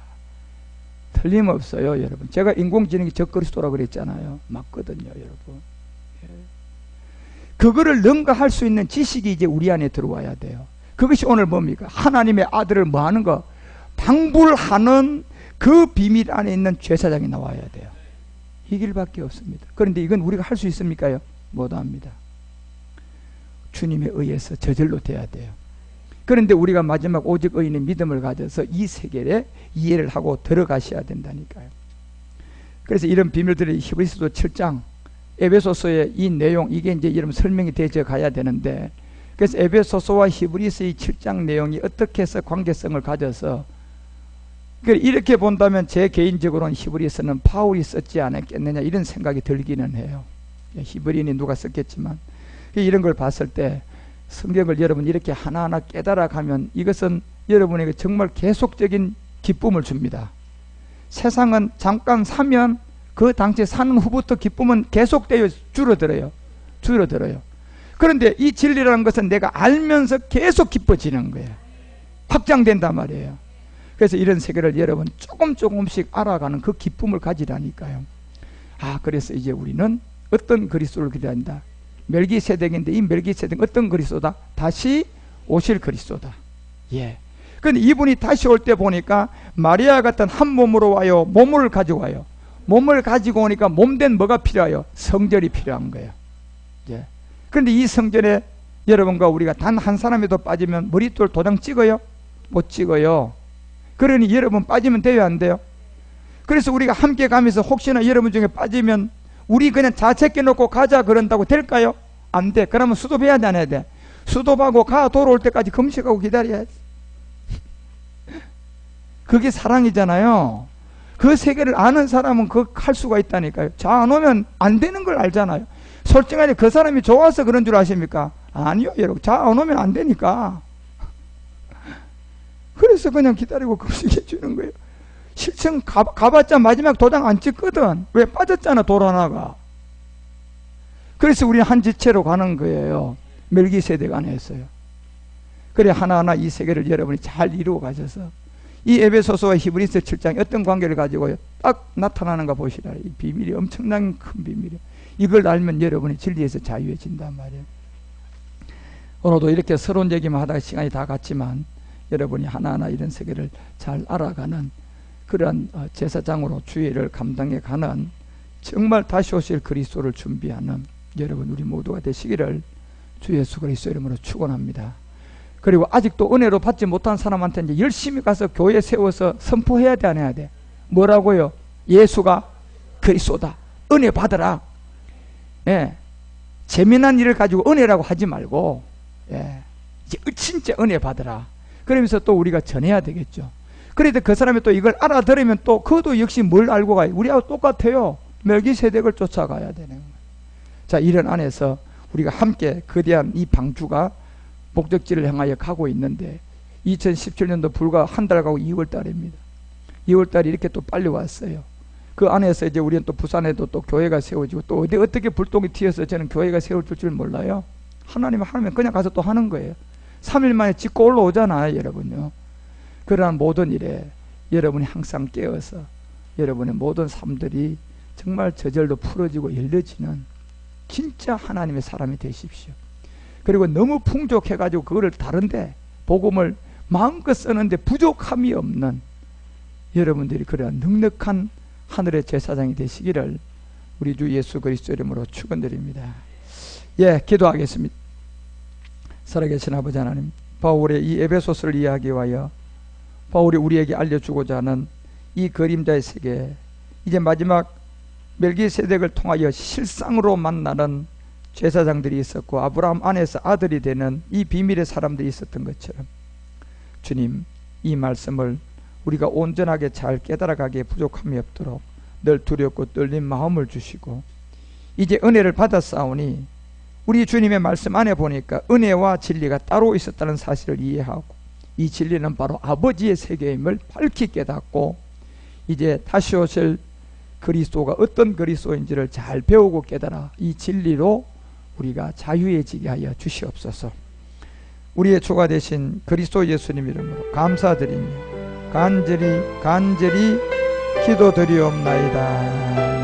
틀림없어요 여러분. 제가 인공지능이 적그리스도라고 그랬잖아요. 맞거든요 여러분. 예. 그거를 능가할 수 있는 지식이 이제 우리 안에 들어와야 돼요. 그것이 오늘 뭡니까? 하나님의 아들을 뭐 하는 거? 방불하는 그 비밀 안에 있는 제사장이 나와야 돼요. 이 길밖에 없습니다. 그런데 이건 우리가 할 수 있습니까요? 못합니다. 주님에 의해서 저절로 돼야 돼요. 그런데 우리가 마지막 오직 의인의 믿음을 가져서 이 세계에 이해를 하고 들어가셔야 된다니까요. 그래서 이런 비밀들이 히브리서 7장 에베소서의 이 내용, 이게 이제 여러분 설명이 되어 가야 되는데, 그래서 에베소서와 히브리서의 7장 내용이 어떻게 해서 관계성을 가져서, 이렇게 본다면 제 개인적으로는 히브리서는 바울이 썼지 않았겠느냐 이런 생각이 들기는 해요. 히브리인이 누가 썼겠지만, 이런 걸 봤을 때 성경을 여러분 이렇게 하나하나 깨달아 가면 이것은 여러분에게 정말 계속적인 기쁨을 줍니다. 세상은 잠깐 사면 그 당시에 사는 후부터 기쁨은 계속되어 줄어들어요. 그런데 이 진리라는 것은 내가 알면서 계속 기뻐지는 거예요. 확장된단 말이에요. 그래서 이런 세계를 여러분 조금씩 알아가는 그 기쁨을 가지라니까요. 아, 그래서 이제 우리는 어떤 그리스도를 기대한다? 멜기세덱인데, 이 멜기세덱 어떤 그리스도다? 다시 오실 그리스도다. 예. 근데 이분이 다시 올 때 보니까 마리아 같은 한 몸으로 와요. 몸을 가지고 와요. 몸을 가지고 오니까 몸된 뭐가 필요해요? 성전이 필요한 거예요. 예. 그런데 이 성전에 여러분과 우리가 단 한 사람이도 빠지면 머릿돌 도장 찍어요? 못 찍어요. 그러니 여러분 빠지면 돼요, 안 돼요? 그래서 우리가 함께 가면서 혹시나 여러분 중에 빠지면 우리 그냥 자책해 놓고 가자 그런다고 될까요? 안 돼. 그러면 수도해야 돼, 안 해야 돼? 수도하고 가 돌아올 때까지 금식하고 기다려야지. 그게 사랑이잖아요. 그 세계를 아는 사람은 그거 할 수가 있다니까요. 자 안 오면 안 되는 걸 알잖아요. 솔직하게 그 사람이 좋아서 그런 줄 아십니까? 아니요 여러분, 자 안 오면 안 되니까. 그래서 그냥 기다리고 금식해 주는 거예요. 실천 가봤자 마지막 도장 안 찍거든. 왜? 빠졌잖아, 돌 하나가. 그래서 우리는 한 지체로 가는 거예요. 멜기세덱 안에서요. 그래 하나하나 이 세계를 여러분이 잘 이루어 가셔서 이 에베소서와 히브리서 7장이 어떤 관계를 가지고 딱 나타나는가 보시라. 이 비밀이 엄청난 큰 비밀이에요. 이걸 알면 여러분이 진리에서 자유해진단 말이에요. 오늘도 이렇게 서론 얘기만 하다가 시간이 다 갔지만, 여러분이 하나하나 이런 세계를 잘 알아가는 그러한 제사장으로 주의를 감당해 가는 정말 다시 오실 그리스도를 준비하는 여러분 우리 모두가 되시기를 주 예수 그리스도 이름으로 축원합니다. 그리고 아직도 은혜로 받지 못한 사람한테 이제 열심히 가서 교회 세워서 선포해야 돼, 안 해야 돼? 뭐라고요? 예수가 그리스도다. 은혜 받으라. 예. 재미난 일을 가지고 은혜라고 하지 말고, 예. 이제 진짜 은혜 받으라. 그러면서 또 우리가 전해야 되겠죠. 그래도 그 사람이 또 이걸 알아들으면 또 그도 역시 뭘 알고 가요? 우리하고 똑같아요. 멜기세덱을 쫓아가야 되는 거예요. 자, 이런 안에서 우리가 함께 거대한 이 방주가 목적지를 향하여 가고 있는데 2017년도 불과 한 달 가고 2월 달입니다. 2월 달이 이렇게 또 빨리 왔어요. 그 안에서 이제 우리는 또 부산에도 또 교회가 세워지고 또 어떻게 불똥이 튀어서 저는 교회가 세워질 줄 몰라요. 하나님 하면 그냥 가서 또 하는 거예요. 3일 만에 짓고 올라오잖아요, 여러분요. 그러한 모든 일에 여러분이 항상 깨어서 여러분의 모든 삶들이 정말 저절로 풀어지고 열려지는 진짜 하나님의 사람이 되십시오. 그리고 너무 풍족해가지고 그거를 다른데 복음을 마음껏 쓰는데 부족함이 없는 여러분들이 그러한 넉넉한 하늘의 제사장이 되시기를 우리 주 예수 그리스도 이름으로 축원드립니다. 예, 기도하겠습니다. 살아계신 아버지 하나님, 바울의 이 에베소서를 이야기하여 바울이 우리에게 알려주고자 하는 이 그림자의 세계, 이제 마지막 멜기세덱을 통하여 실상으로 만나는 제사장들이 있었고 아브라함 안에서 아들이 되는 이 비밀의 사람들이 있었던 것처럼 주님, 이 말씀을 우리가 온전하게 잘 깨달아가기에 부족함이 없도록 늘 두렵고 떨린 마음을 주시고 이제 은혜를 받았사오니 우리 주님의 말씀 안에 보니까 은혜와 진리가 따로 있었다는 사실을 이해하고 이 진리는 바로 아버지의 세계임을 밝히 깨닫고 이제 다시 오실 그리스도가 어떤 그리스도인지를 잘 배우고 깨달아 이 진리로 우리가 자유해지게 하여 주시옵소서. 우리의 주가 되신 그리스도 예수님 이름으로 감사드리며 간절히 기도드리옵나이다.